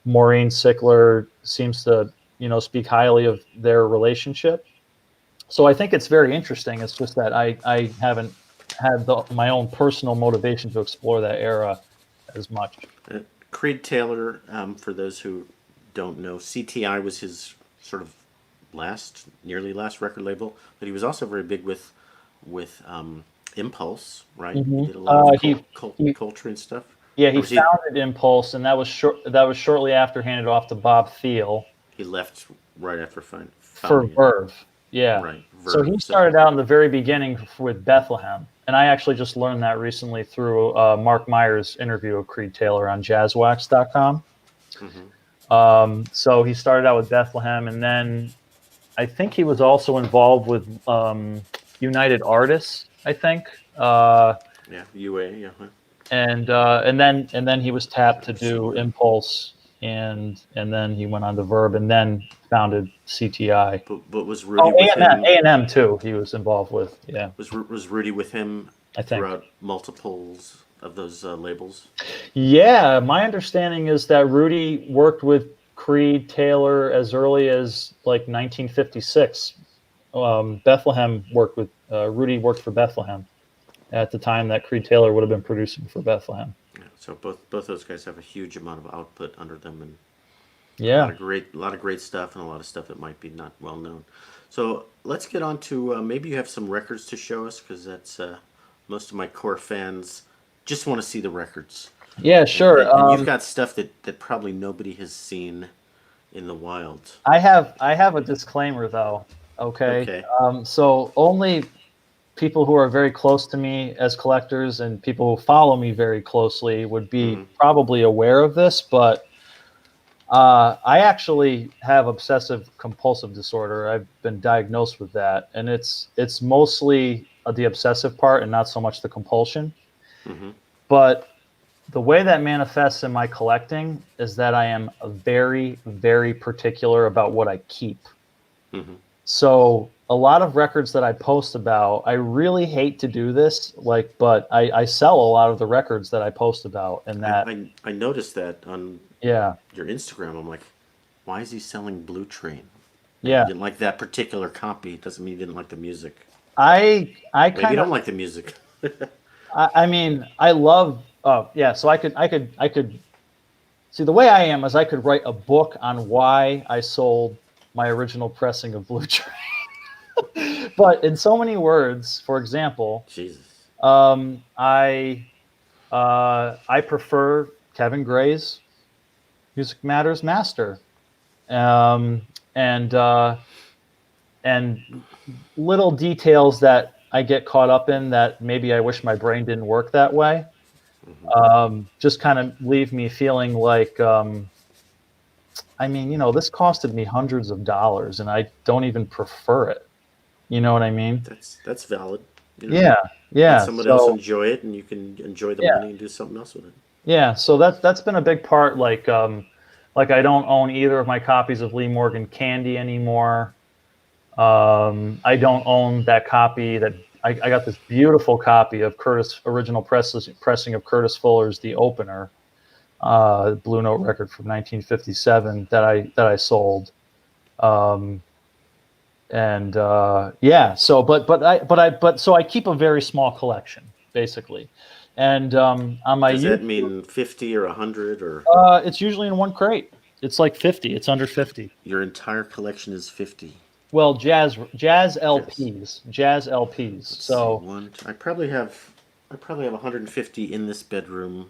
Maureen Sickler seems to, speak highly of their relationship. So I think it's very interesting. It's just that I haven't had my own personal motivation to explore that era as much. Creed Taylor, for those who don't know, CTI was his sort of nearly last record label, but he was also very big with Impulse, right? He did a lot of Coltrane stuff. Yeah, he founded Impulse, and that was shortly after handed off to Bob Thiel. He left right after for Verve. Yeah. Right. Verve. So he started out in the very beginning with Bethlehem, and I actually just learned that recently through Mark Meyer's interview of Creed Taylor on jazzwax.com. So he started out with Bethlehem, and then I think he was also involved with United Artists, I think. Yeah, UA. Yeah. And then he was tapped to do Impulse, and then he went on to Verb, and then founded CTI. But was Rudy with him? A&M too. He was involved with. Yeah. Was Rudy with him I think throughout multiples of those labels? Yeah, my understanding is that Rudy worked with Creed Taylor as early as like 1956. Bethlehem worked with Rudy worked for Bethlehem at the time that Creed Taylor would have been producing for Bethlehem. Yeah, so both those guys have a huge amount of output under them, and Yeah. a lot of great stuff, and a lot of stuff that might be not well known. So let's get on to maybe you have some records to show us, because that's most of my core fans just want to see the records. Yeah, sure. And you've got stuff that probably nobody has seen in the wild. I have a disclaimer though. Okay. So only people who are very close to me as collectors and people who follow me very closely would be probably aware of this, but I actually have obsessive compulsive disorder. I've been diagnosed with that, and it's mostly the obsessive part and not so much the compulsion. But the way that manifests in my collecting is that I am very, very particular about what I keep. So a lot of records that I post about, I really hate to do this, but I sell a lot of the records that I post about, and that I noticed that on your Instagram. I'm like, why is he selling Blue Train? Yeah, You didn't like that particular copy. It doesn't mean you didn't like the music. I Maybe kind you don't of like the music. I mean I love so I could see the way I am is I could write a book on why I sold my original pressing of Blue Train. But in so many words, for example, Jesus. I prefer Kevin Gray's Music Matters Master, and little details that I get caught up in that maybe I wish my brain didn't work that way. Just kind of leave me feeling like, I mean, this costed me hundreds of dollars, and I don't even prefer it. You know what I mean? That's valid. Yeah. Let someone else enjoy it, and you can enjoy the money and do something else with it. Yeah, so that's been a big part. Like I don't own either of my copies of Lee Morgan Candy anymore. I don't own that copy that I got this beautiful copy of original pressing of Curtis Fuller's The Opener, Blue Note record from 1957 that I sold. So I keep a very small collection basically. And on my Does that mean 50 or 100 or? It's usually in one crate. It's like 50. It's under 50. Your entire collection is 50. Well, jazz LPs, jazz LPs. So I probably have 150 in this bedroom,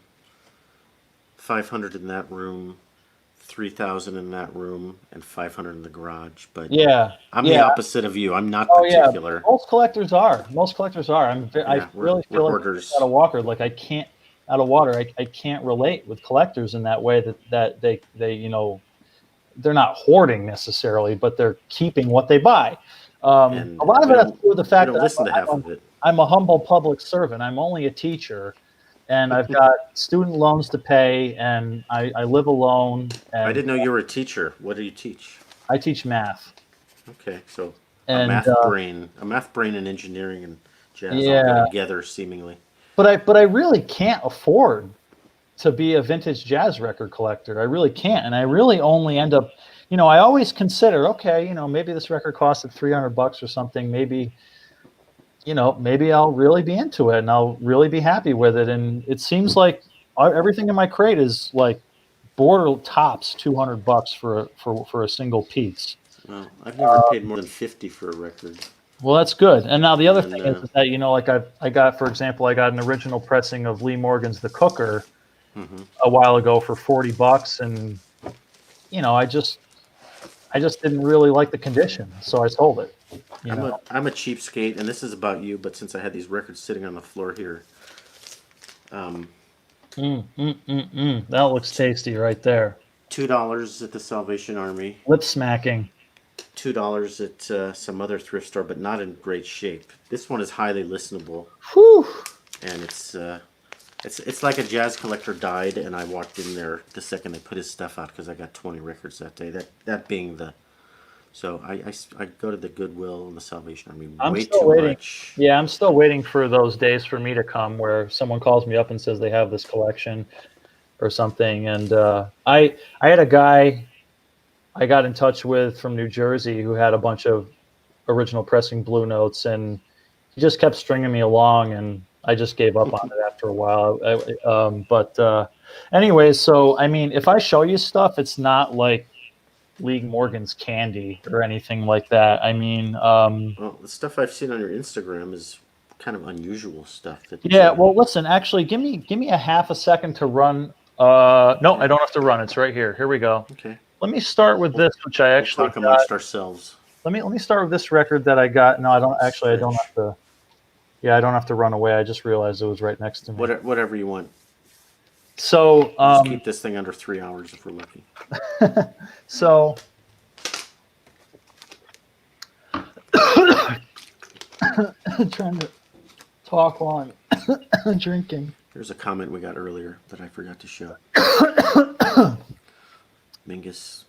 500 in that room, 3,000 in that room, and 500 in the garage. But I'm the opposite of you. I'm not particular. Yeah. Most collectors are. I really feel like out of water. Like I can't relate with collectors in that way that they they're not hoarding necessarily, but they're keeping what they buy. A lot of it has to do with the fact that I'm a humble public servant. I'm only a teacher, and I've got student loans to pay, and I live alone. And I didn't know you were a teacher. What do you teach? I teach math. Okay, so a math brain and engineering and jazz all go together seemingly. But I really can't afford to be a vintage jazz record collector. I really can't, and I really only end up, I always consider, okay, maybe this record costed $300 or something. Maybe I'll really be into it and I'll really be happy with it. And it seems like everything in my crate is like border tops $200 for a single piece. Well, I've never paid more than 50 for a record. Well, that's good. And now the other thing is that, like I got, for example, I got an original pressing of Lee Morgan's The Cooker a while ago for $40, and I just didn't really like the condition, so I sold it. You know. I'm a cheapskate, and this is about you. But since I had these records sitting on the floor here, That looks tasty right there. $2 at the Salvation Army, Lip smacking. $2 at some other thrift store, but not in great shape. This one is highly listenable, Whew. and it's like a jazz collector died, and I walked in there the second they put his stuff out because I got 20 records that day. That being the so I go to the Goodwill and the Salvation Army I'm way still too waiting. much. Yeah, I'm still waiting for those days for me to come where someone calls me up and says they have this collection or something. And I had a guy I got in touch with from New Jersey who had a bunch of original pressing Blue Notes, and he just kept stringing me along, and I just gave up on it after a while. Anyways, so I mean, if I show you stuff, it's not like League Morgan's candy or anything like that. I mean, Well, the stuff I've seen on your Instagram is kind of unusual stuff. yeah. Well, listen. Actually, give me a half a second to run. No, I don't have to run. It's right here. Here we go. Okay. Let me start with this, which I actually We'll talk amongst ourselves. Let me start with this record that I got. No, I don't actually. I don't have to. Yeah, I don't have to run away. I just realized it was right next to me. Whatever you want. So, Just keep this thing under 3 hours if we're lucky. so trying to talk while I'm drinking. There's a comment we got earlier that I forgot to show. Mingus,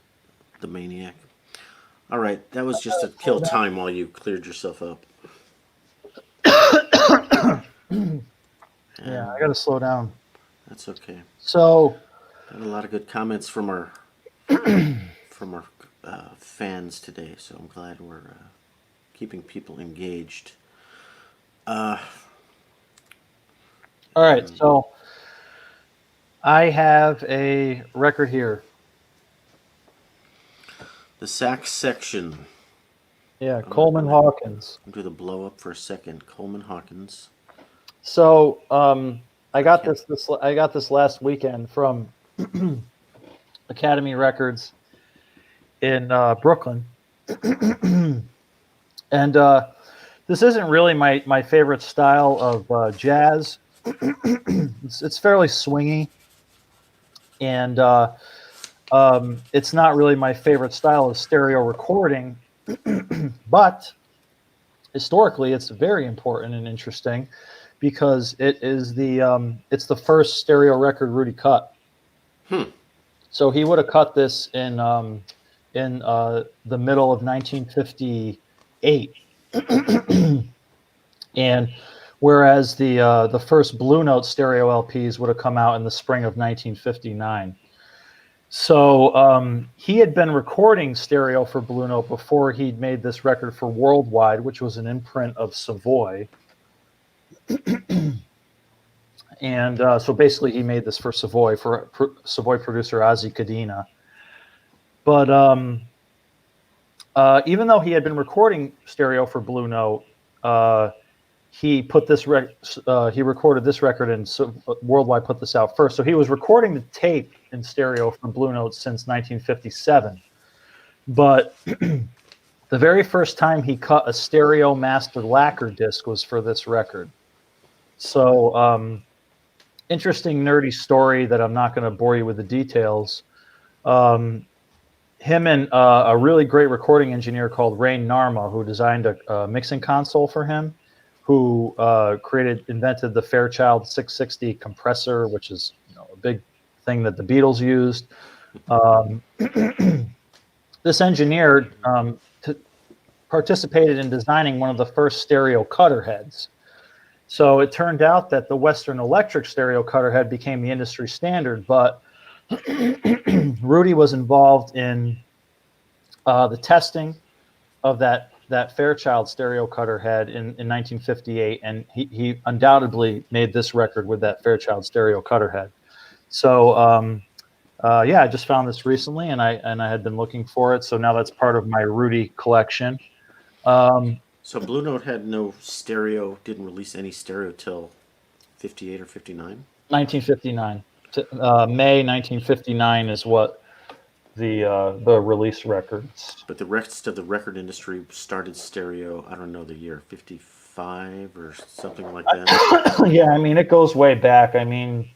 the maniac. All right, that was just to kill time while you cleared yourself up. Yeah, I got to slow down. That's okay. So, Got a lot of good comments from our fans today, so I'm glad we're keeping people engaged. all right, so I have a record here. The sax section. Yeah, Coleman Hawkins. I'll do the blow up for a second. Coleman Hawkins. So I got this last weekend from Academy Records in Brooklyn, and this isn't really my favorite style of jazz. It's fairly swingy, and it's not really my favorite style of stereo recording, but historically it's very important and interesting because it is it's the first stereo record Rudy cut. So he would have cut this in the middle of 1958, and whereas the first Blue Note stereo LPs would have come out in the spring of 1959. So he had been recording stereo for Blue Note before he'd made this record for Worldwide, which was an imprint of Savoy. And so basically he made this for Savoy, for Savoy producer Ozzy Cadena. But even though he had been recording stereo for Blue Note, he put this he recorded this record, and Worldwide put this out first. So he was recording the tape in stereo for Blue Note since 1957. But the very first time he cut a stereo master lacquer disc was for this record. So interesting nerdy story that I'm not going to bore you with the details. Him and a really great recording engineer called Ray Narma, who designed a mixing console for him, who invented the Fairchild 660 compressor, which is a big thing that the Beatles used. This engineer participated in designing one of the first stereo cutter heads. So it turned out that the Western Electric stereo cutter head became the industry standard, but Rudy was involved in the testing of that Fairchild stereo cutter head in 1958, and he undoubtedly made this record with that Fairchild stereo cutter head. So yeah, I just found this recently, and I had been looking for it, so now that's part of my Rudy collection. So Blue Note had no stereo, didn't release any stereo till 58 or 59? 1959. May 1959 is what the release records. But the rest of the record industry started stereo, I don't know the year, 55 or something like that. Yeah, I mean it goes way back. I mean,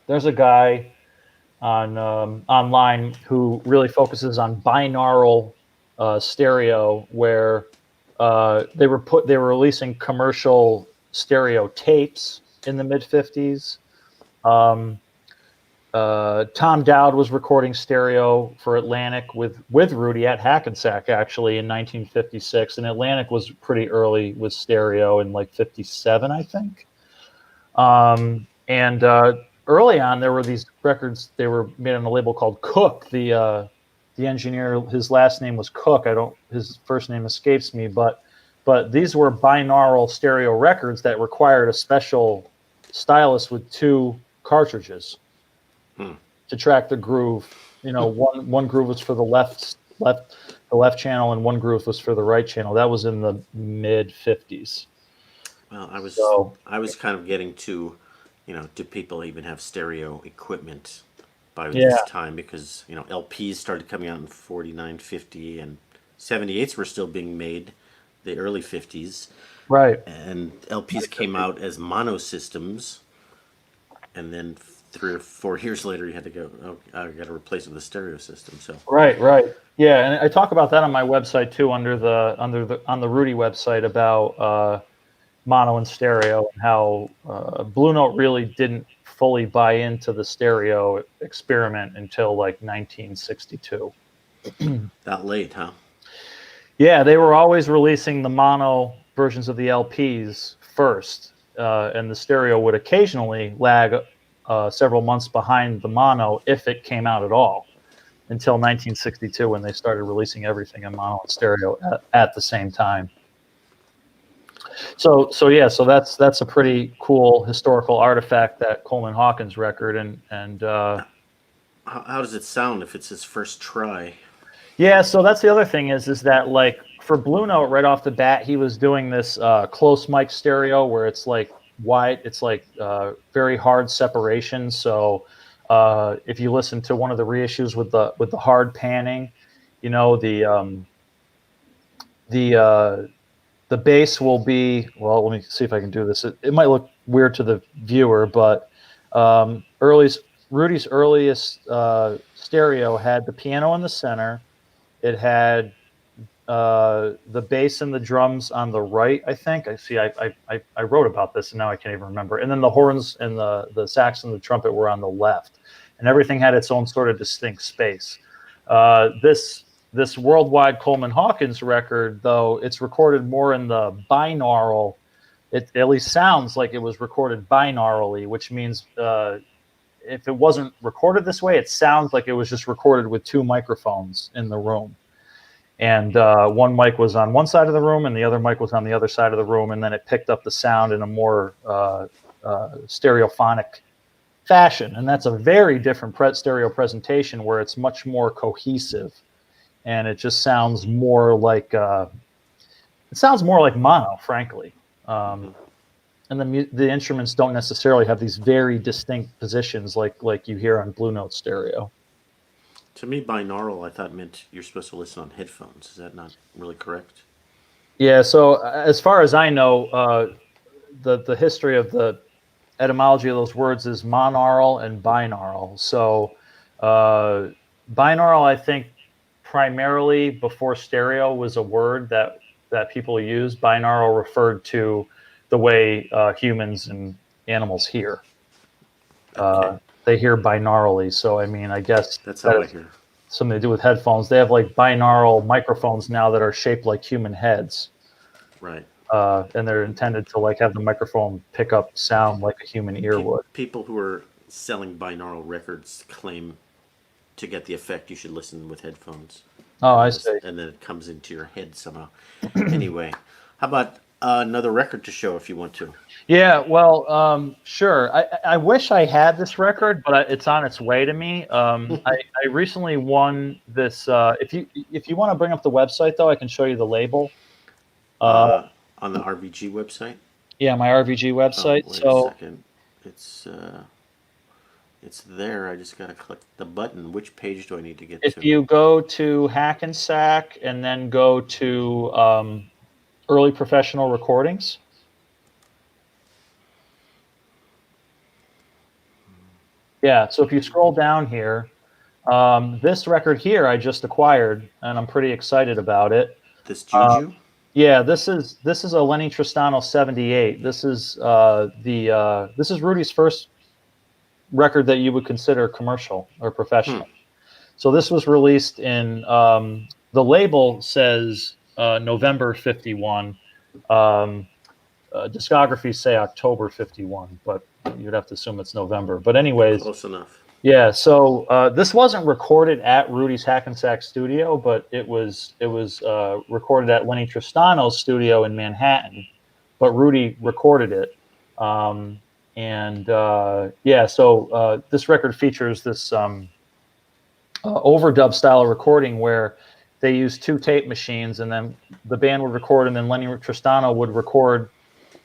there's a guy on online who really focuses on binaural stereo, where they were releasing commercial stereo tapes in the mid '50s. Um, Tom Dowd was recording stereo for Atlantic with Rudy at Hackensack actually in 1956, and Atlantic was pretty early with stereo in like '57, I think. And early on, there were these records. They were made on a label called Cook. The engineer, his last name was Cook. His first name escapes me, but these were binaural stereo records that required a special stylus with two cartridges to track the groove. You know, one groove was for the left channel, and one groove was for the right channel. That was in the mid '50s. Well, So I was kind of getting to, do people even have stereo equipment by yeah, this time? Because, LPs started coming out in 49, 50, and 78s were still being made, the early 50s. right. And LPs came out as mono systems, and then 3 or 4 years later, you had to go, oh, I got to replace it with a stereo system. So, Right, right. Yeah, and I talk about that on my website too, on the Rudy website about mono and stereo, and how Blue Note really didn't fully buy into the stereo experiment until like 1962. that late, huh? Yeah, they were always releasing the mono versions of the LPs first, and the stereo would occasionally lag several months behind the mono if it came out at all, until 1962 when they started releasing everything in mono and stereo at the same time. So yeah, so that's a pretty cool historical artifact, that Coleman Hawkins record, and How does it sound if it's his first try? yeah, so that's the other thing is that like for Blue Note right off the bat, he was doing this close mic stereo where it's like wide, it's like very hard separation. So if you listen to one of the reissues with the hard panning, you know the uh, the bass will be, well, let me see if I can do this. It might look weird to the viewer, but early Rudy's earliest stereo had the piano in the center. It had the bass and the drums on the right, I think. I see. I wrote about this, and now I can't even remember. And then the horns and the sax and the trumpet were on the left, and everything had its own sort of distinct space. This worldwide Coleman Hawkins record, though, it's recorded more in the binaural. It at least sounds like it was recorded binaurally, which means if it wasn't recorded this way, it sounds like it was just recorded with two microphones in the room. And one mic was on one side of the room, and the other mic was on the other side of the room, and then it picked up the sound in a more stereophonic fashion. And that's a very different stereo presentation, where it's much more cohesive, and it just sounds more like mono, frankly. And the instruments don't necessarily have these very distinct positions like you hear on Blue Note stereo. To me, binaural, I thought meant you're supposed to listen on headphones. Is that not really correct? Yeah. So as far as I know, the history of the etymology of those words is monaural and binaural. So binaural, I think, primarily before stereo was a word that people used. Binaural referred to the way humans and animals hear. Okay. They hear binaurally. So I mean, I guess That's how I has hear. something to do with headphones. They have like binaural microphones now that are shaped like human heads. Right. And they're intended to like have the microphone pick up sound like a human ear would. People who are selling binaural records claim to get the effect you should listen with headphones. Oh, I see. And then it comes into your head somehow. Anyway, how about another record to show if you want to? Yeah, well, sure. I wish I had this record, but it's on its way to me. I recently won this. If you want to bring up the website, though, I can show you the label. On the RVG website? Yeah, my RVG Oh, website. wait a So second. It's It's there. I just gotta click the button. Which page do I need to get If to? you go to Hackensack and then go to early professional recordings. Yeah, so if you scroll down here, this record here I just acquired, and I'm pretty excited about it. This Juju? Yeah, this is a Lenny Tristano 78. This is this is Rudy's first record that you would consider commercial or professional. So this was released in the label says November 51. Discographies say October 51, but you'd have to assume it's November. But anyways, Close enough. yeah. So this wasn't recorded at Rudy's Hackensack studio, but it was recorded at Lenny Tristano's studio in Manhattan. But Rudy recorded it, yeah. So this record features this overdub style of recording where they use two tape machines, and then the band would record, and then Lenny Tristano would record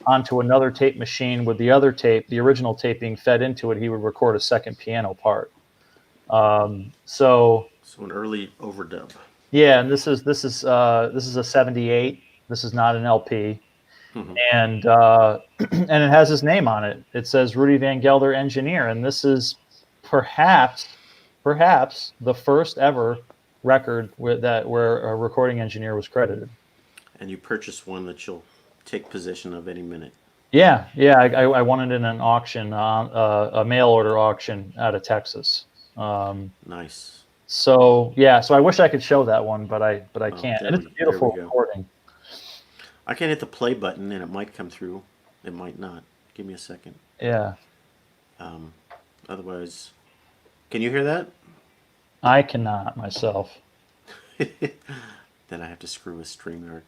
onto another tape machine with the other tape, the original tape being fed into it. He would record a second piano part. So an early overdub. Yeah, and this is a 78. This is not an LP, and and it has his name on it. It says Rudy Van Gelder, engineer, and this is perhaps the first ever record where a recording engineer was credited. And you purchased one that you'll take possession of any minute. Yeah. I won it in an auction, a mail order auction out of Texas. Nice. So I wish I could show that one, but I can't. And it's a beautiful recording. I can hit the play button and it might come through. It might not. Give me a second. Yeah. Otherwise, can you hear that? I cannot myself. Then I have to screw with StreamYard,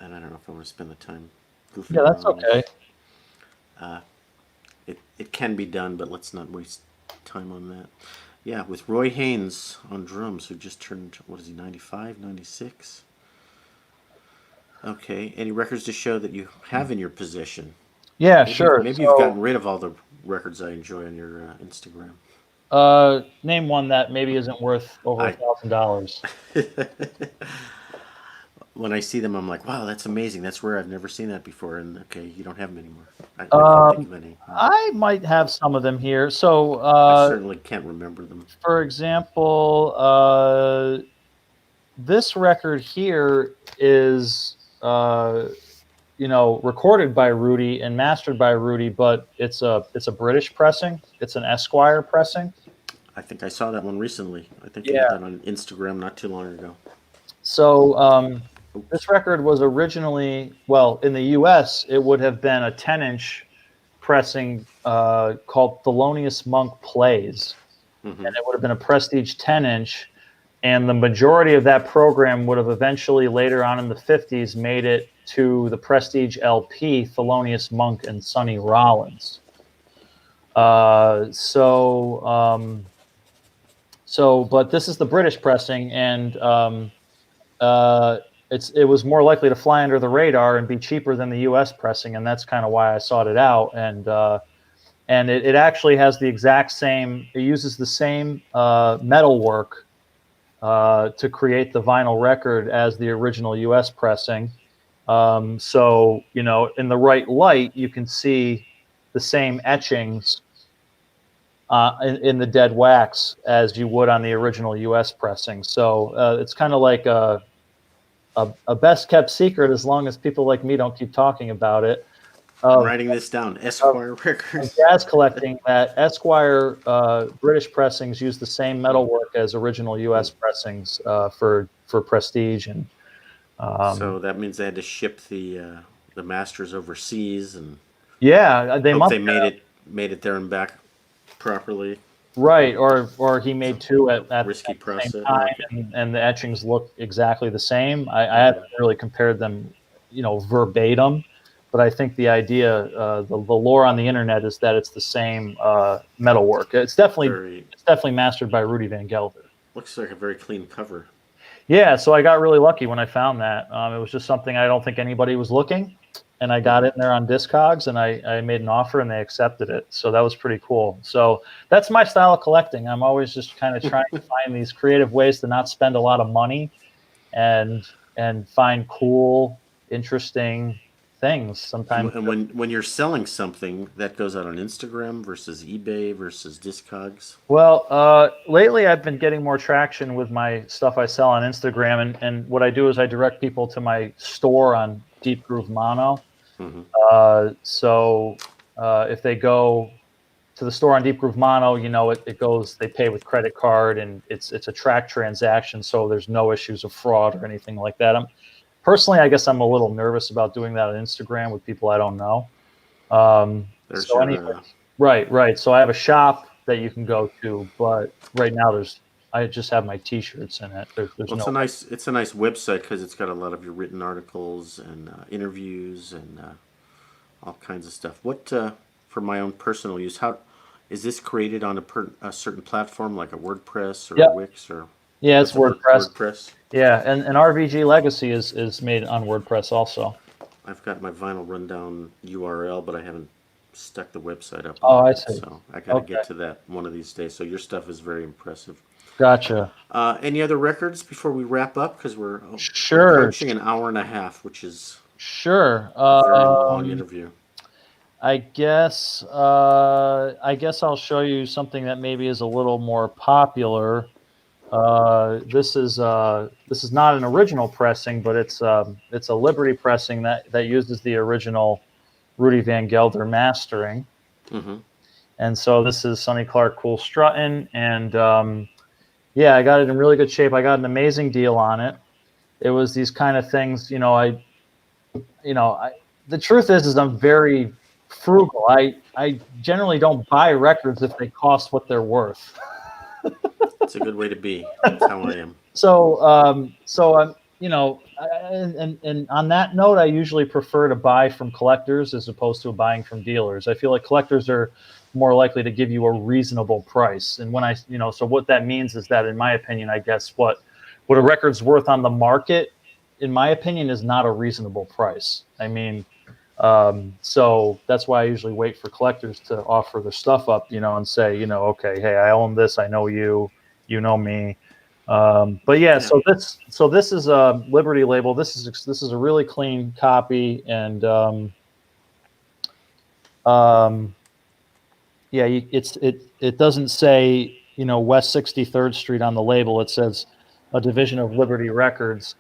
and I don't know if I want to spend the time goofing Yeah, that's around. okay. It can be done, but let's not waste time on that. Yeah, with Roy Haynes on drums, who just turned, what is he, 95, 96? Okay, any records to show that you have in your possession? Yeah, sure. Maybe you've gotten rid of all the records I enjoy on your Instagram. Name one that maybe isn't worth over $1,000. When I see them, I'm like, wow, that's amazing. That's rare. I've never seen that before. And okay, you don't have them anymore. I can't think of any. I might have some of them here. So I certainly can't remember them. For example, this record here is recorded by Rudy and mastered by Rudy, but it's a British pressing. It's an Esquire pressing. I think I saw that one recently. I think you had that on Instagram not too long ago. So this record was originally, in the U.S., it would have been a 10-inch pressing called Thelonious Monk Plays. And it would have been a Prestige 10-inch. And the majority of that program would have eventually, later on in the 50s, made it to the Prestige LP, Thelonious Monk and Sonny Rollins. But this is the British pressing, and it was more likely to fly under the radar and be cheaper than the U.S. pressing, and that's kind of why I sought it out. And it actually has the exact same. It uses the same metal work to create the vinyl record as the original U.S. pressing. So in the right light, you can see the same etchings in the dead wax as you would on the original U.S. pressing. So it's kind of like a best kept secret as long as people like me don't keep talking about it. I'm writing this down. Esquire Records. Jazz collecting, that Esquire British pressings use the same metalwork as original U.S. pressings for Prestige, and so that means they had to ship the masters overseas, and they made it there and back properly. Right, or he made two at risky the same time, and the etchings look exactly the same. I haven't really compared them, verbatim. But I think the idea, the lore on the internet is that it's the same metalwork. It's definitely mastered by Rudy Van Gelder. Looks like a very clean cover. Yeah, so I got really lucky when I found that. It was just something I don't think anybody was looking, and I got in there on Discogs, and I made an offer, and they accepted it. So that was pretty cool. So that's my style of collecting. I'm always just kind of trying to find these creative ways to not spend a lot of money, and find cool, interesting things. Sometimes, And when you're selling something, that goes out on Instagram versus eBay versus Discogs. well, lately I've been getting more traction with my stuff I sell on Instagram, and what I do is I direct people to my store on Deep Groove Mono. Hmm. So if they go to the store on Deep Groove Mono, it goes, they pay with credit card, and it's a track transaction, so there's no issues of fraud or anything like that. Personally, I guess I'm a little nervous about doing that on Instagram with people I don't know. There's So your right. So I have a shop that you can go to, but right now I just have my T-shirts in it. There's well, no. it's a nice website because it's got a lot of your written articles and interviews and all kinds of stuff. What for my own personal use? How is this created on a certain platform like a WordPress or Yep. a Wix or Yeah, it's what's it, WordPress. WordPress? Yeah, and RVG Legacy is made on WordPress also. I've got my vinyl rundown URL, but I haven't stuck the website up Oh, on I it, see. so I got to Okay, get to that one of these days. So your stuff is very impressive. gotcha. Any other records before we wrap up? Because we're Sure, approaching an hour and a half, which is sure. a very long interview. I guess I'll show you something that maybe is a little more popular. This is not an original pressing, but it's a Liberty pressing that uses the original Rudy Van Gelder mastering. Hmm. And so this is Sonny Clark Cool Strutting, and yeah, I got it in really good shape. I got an amazing deal on it. It was these kind of things, the truth is I'm very frugal. I generally don't buy records if they cost what they're worth. It's a good way to be. That's how I am. So I'm, and on that note, I usually prefer to buy from collectors as opposed to buying from dealers. I feel like collectors are more likely to give you a reasonable price. And so what that means is that, in my opinion, I guess what a record's worth on the market, in my opinion, is not a reasonable price. I mean, so that's why I usually wait for collectors to offer their stuff up, and say, okay, hey, I own this, I know you, you know me. But yeah, so this is a Liberty label. This is a really clean copy, and yeah, it doesn't say West 63rd Street on the label. It says a division of Liberty Records,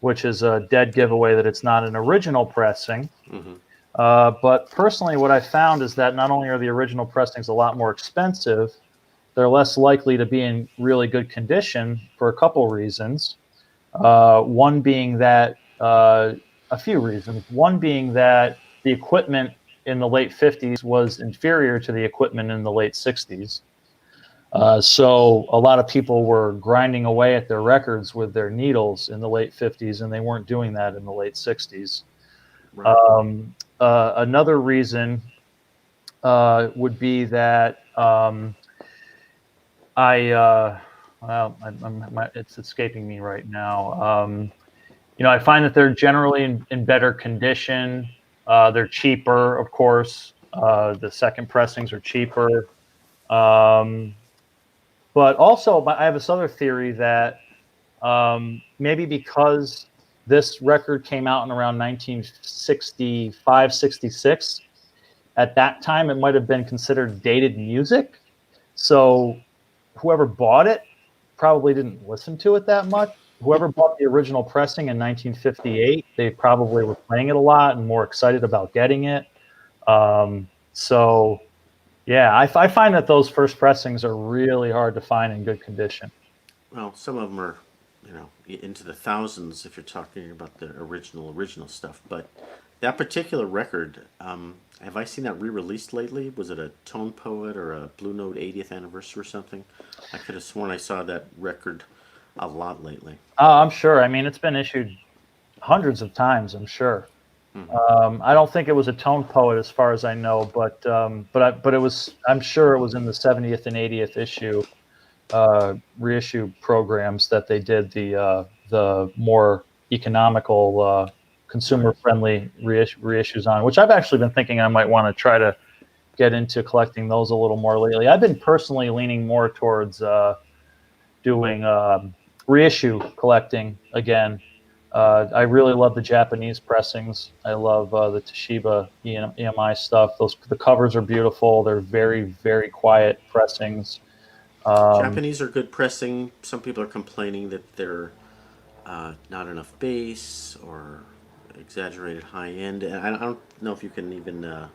which is a dead giveaway that it's not an original pressing. Hmm. But personally, what I found is that not only are the original pressings a lot more expensive, they're less likely to be in really good condition for a couple reasons. One being that a few reasons. One being that the equipment in the late 50s was inferior to the equipment in the late 60s. So a lot of people were grinding away at their records with their needles in the late 50s, and they weren't doing that in the late 60s. Right. Another reason would be that it's escaping me right now. I find that they're generally in better condition. They're cheaper, of course. The second pressings are cheaper. But also, I have this other theory that maybe because this record came out in around 1965, 66, at that time it might have been considered dated music. So whoever bought it probably didn't listen to it that much. Whoever bought the original pressing in 1958, they probably were playing it a lot and more excited about getting it. So yeah, I find that those first pressings are really hard to find in good condition. Well, some of them are, into the thousands if you're talking about the original stuff. But that particular record, have I seen that re-released lately? Was it a Tone Poet or a Blue Note 80th anniversary or something? I could have sworn I saw that record a lot lately. I'm sure. I mean, it's been issued hundreds of times, I'm sure. I don't think it was a Tone Poet as far as I know, but it was. I'm sure it was in the 70th and 80th issue reissue programs that they did the more economical consumer friendly reissues on, which I've actually been thinking I might want to try to get into collecting those a little more lately. I've been personally leaning more towards doing reissue collecting again. I really love the Japanese pressings. I love the Toshiba EMI stuff. The covers are beautiful. They're very, very quiet pressings. Japanese are good pressing. Some people are complaining that they're not enough bass or exaggerated high end. And I don't know if you can even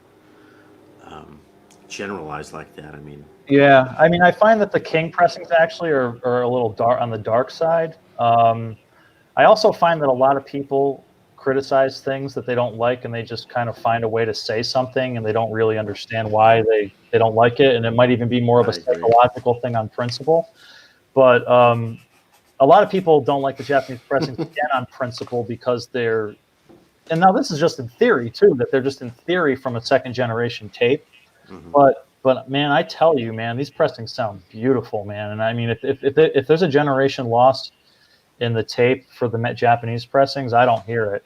generalize like that. I mean, Yeah, I mean, I find that the King pressings actually are a little dark on the dark side. I also find that a lot of people criticize things that they don't like, and they just kind of find a way to say something, and they don't really understand why they don't like it, and it might even be more of a I agree. psychological thing on principle. But a lot of people don't like the Japanese pressings again on principle because they're, and now this is just in theory too, that they're just in theory from a second generation tape. Hmm. But man, I tell you, man, these pressings sound beautiful, man. And I mean, if there's a generation lost in the tape for the Japanese pressings, I don't hear it.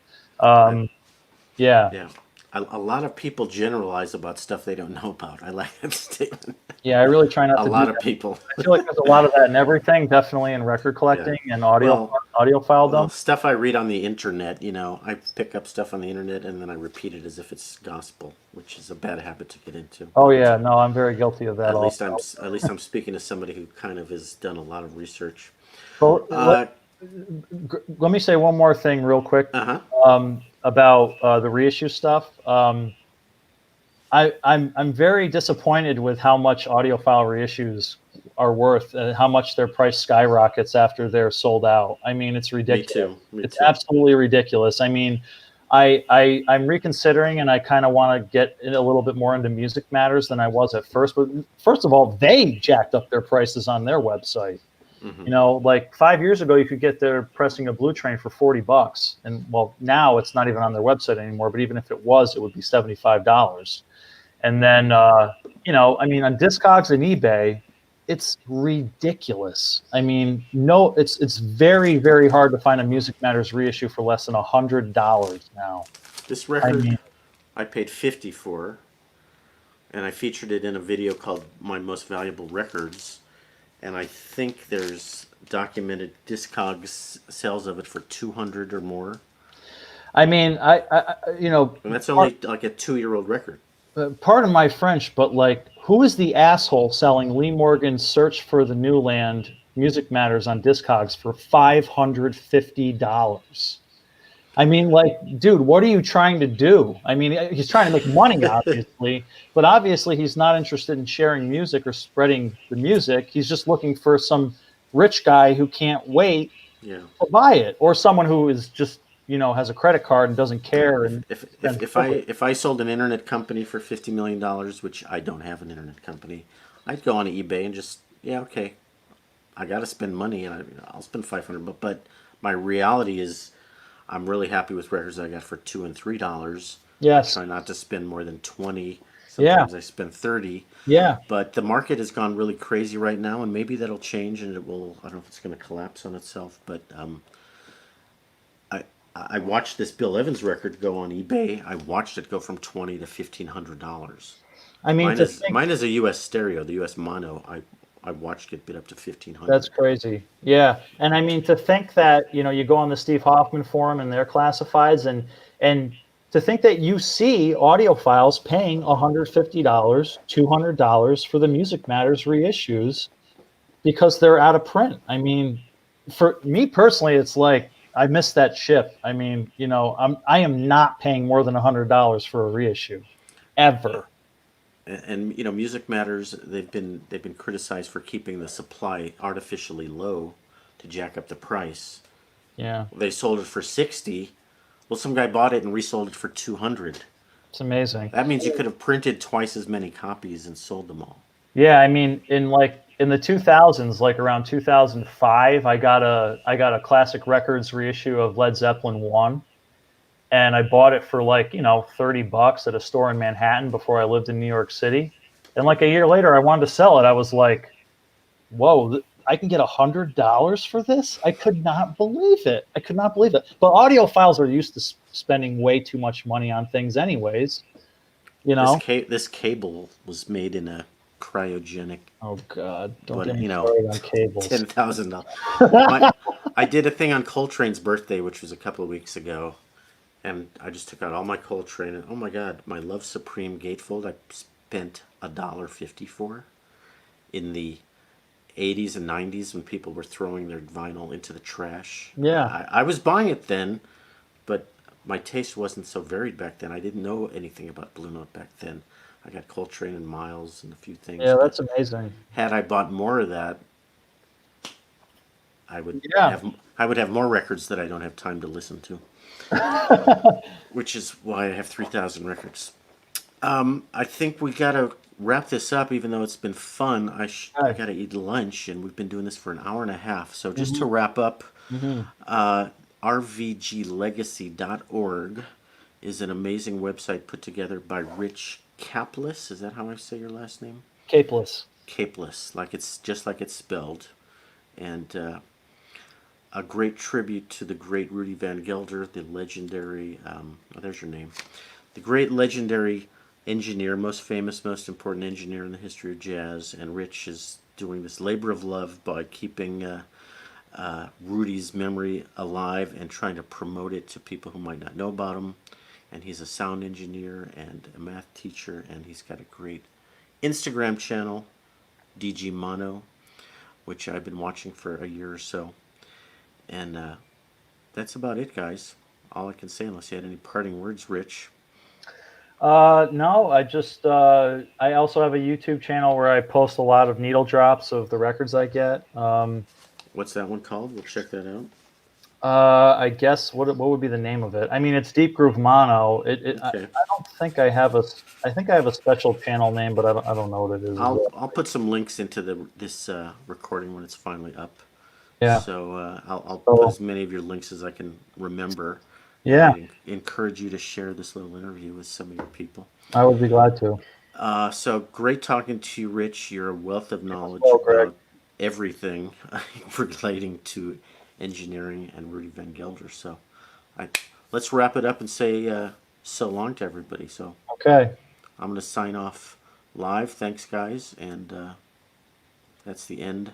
Yeah, Yeah. A lot of people generalize about stuff they don't know about. I like that statement. yeah, I really try not A to do lot of that. people. I feel like there's a lot of that in everything, definitely in record Yeah. collecting and audio Well, audiophile. stuff I read on the internet, I pick up stuff on the internet and then I repeat it as if it's gospel, which is a bad habit to get into. Oh yeah, no, I'm very guilty of that At least also. I'm speaking to somebody who kind of has done a lot of research. But Uh, let me say one more thing real quick uh-huh. about the reissue stuff. I'm very disappointed with how much audiophile reissues are worth and how much their price skyrockets after they're sold out. I mean, it's ridiculous. Me It's too. absolutely ridiculous. I mean, I'm reconsidering, and I kind of want to get in a little bit more into Music Matters than I was at first. But first of all, they jacked up their prices on their website. Hmm. Like 5 years ago, you could get their pressing a Blue Train for $40, and well, now it's not even on their website anymore. But even if it was, it would be $75. And then, I mean, on Discogs and eBay, it's ridiculous. I mean, no, it's very, very hard to find a Music Matters reissue for less than $100 now. This I record mean, I paid 50 for, and I featured it in a video called "My Most Valuable Records," and I think there's documented Discogs sales of it for 200 or more, I mean, and that's only like a 2-year-old record. pardon my French, but like, who is the asshole selling Lee Morgan's "Search for the New Land" Music Matters on Discogs for $550? I mean, like, dude, what are you trying to do? I mean, he's trying to make money, obviously, but obviously he's not interested in sharing music or spreading the music. He's just looking for some rich guy who can't wait Yeah. to buy it, or someone who is just, has a credit card and doesn't care. And If I sold an internet company for $50 million, which I don't have an internet company, I'd go on eBay and just, yeah, okay, I got to spend money, and I'll spend 500. But my reality is, I'm really happy with records I got for $2 and $3. yes, Try not to spend more than 20. yeah, Sometimes I spend 30. yeah. But the market has gone really crazy right now, and maybe that'll change, and it will. I don't know if it's going to collapse on itself, but I watched this Bill Evans record go on eBay. I watched it go from $20 to $1,500. I mean, Mine is a U.S. stereo, the U.S. mono. I watched get bid up to 1,500. that's crazy. Yeah. And I mean, to think that, you go on the Steve Hoffman forum and their classifieds, and to think that you see audiophiles paying $150, $200 for the Music Matters reissues because they're out of print. I mean, for me personally, it's like, I missed that ship. I mean, I am not paying more than $100 for a reissue, ever. And Music Matters. They've been criticized for keeping the supply artificially low to jack up the price. Yeah, They sold it for 60. Well, some guy bought it and resold it for 200. it's amazing. That means you could have printed twice as many copies and sold them all. Yeah, I mean, in the 2000s, like around 2005, I got a Classic Records reissue of Led Zeppelin 1, and I bought it for like, $30 at a store in Manhattan before I lived in New York City. And like a year later, I wanted to sell it. I was like, whoa, I can get $100 for this. I could not believe it. I could not believe it. But audiophiles are used to spending way too much money on things, anyways. You This know. this cable was made in a cryogenic, Oh God! Don't get what me you know, started on cables. $10,000. My I did a thing on Coltrane's birthday, which was a couple of weeks ago, and I just took out all my Coltrane, and oh my God, my Love Supreme gatefold I spent $1.50 for in the 80s and 90s when people were throwing their vinyl into the trash. Yeah, I was buying it then, but my taste wasn't so varied back then. I didn't know anything about Blue Note back then. I got Coltrane and Miles and a few things, yeah, but that's amazing. had I bought more of that, Yeah. I would have more records that I don't have time to listen to, which is why I have 3,000 records. I think we gotta wrap this up, even though it's been fun. I Okay. gotta eat lunch, and we've been doing this for an hour and a half. So just to Hmm. wrap up, Hmm. rvglegacy.org is an amazing website put together by Rich Caplis. Is that how I say your last name? Capeless. Caplis, like it's just like it's spelled, and a great tribute to the great Rudy Van Gelder, the legendary. Oh, there's your name. The great legendary engineer, most famous, most important engineer in the history of jazz. And Rich is doing this labor of love by keeping Rudy's memory alive and trying to promote it to people who might not know about him. And he's a sound engineer and a math teacher, and he's got a great Instagram channel, DG Mono, which I've been watching for a year or so. And that's about it, guys. All I can say, unless you had any parting words, Rich. No, I also have a YouTube channel where I post a lot of needle drops of the records I get. What's that one called? We'll check that out. I guess what would be the name of it? I mean, it's Deep Groove Mono. Okay. I don't think I have a. I think I have a special channel name, but I don't know what it is. I'll put some links into this recording when it's finally up. Yeah. So I'll put So as many of your links as I can remember, and yeah, I encourage you to share this little interview with some of your people. I would be glad to. So great talking to you, Rich. You're a wealth of knowledge Well, Greg. about everything relating to engineering and Rudy Van Gelder. So I, let's wrap it up and say so long to everybody. So Okay. I'm going to sign off live. Thanks, guys, and that's the end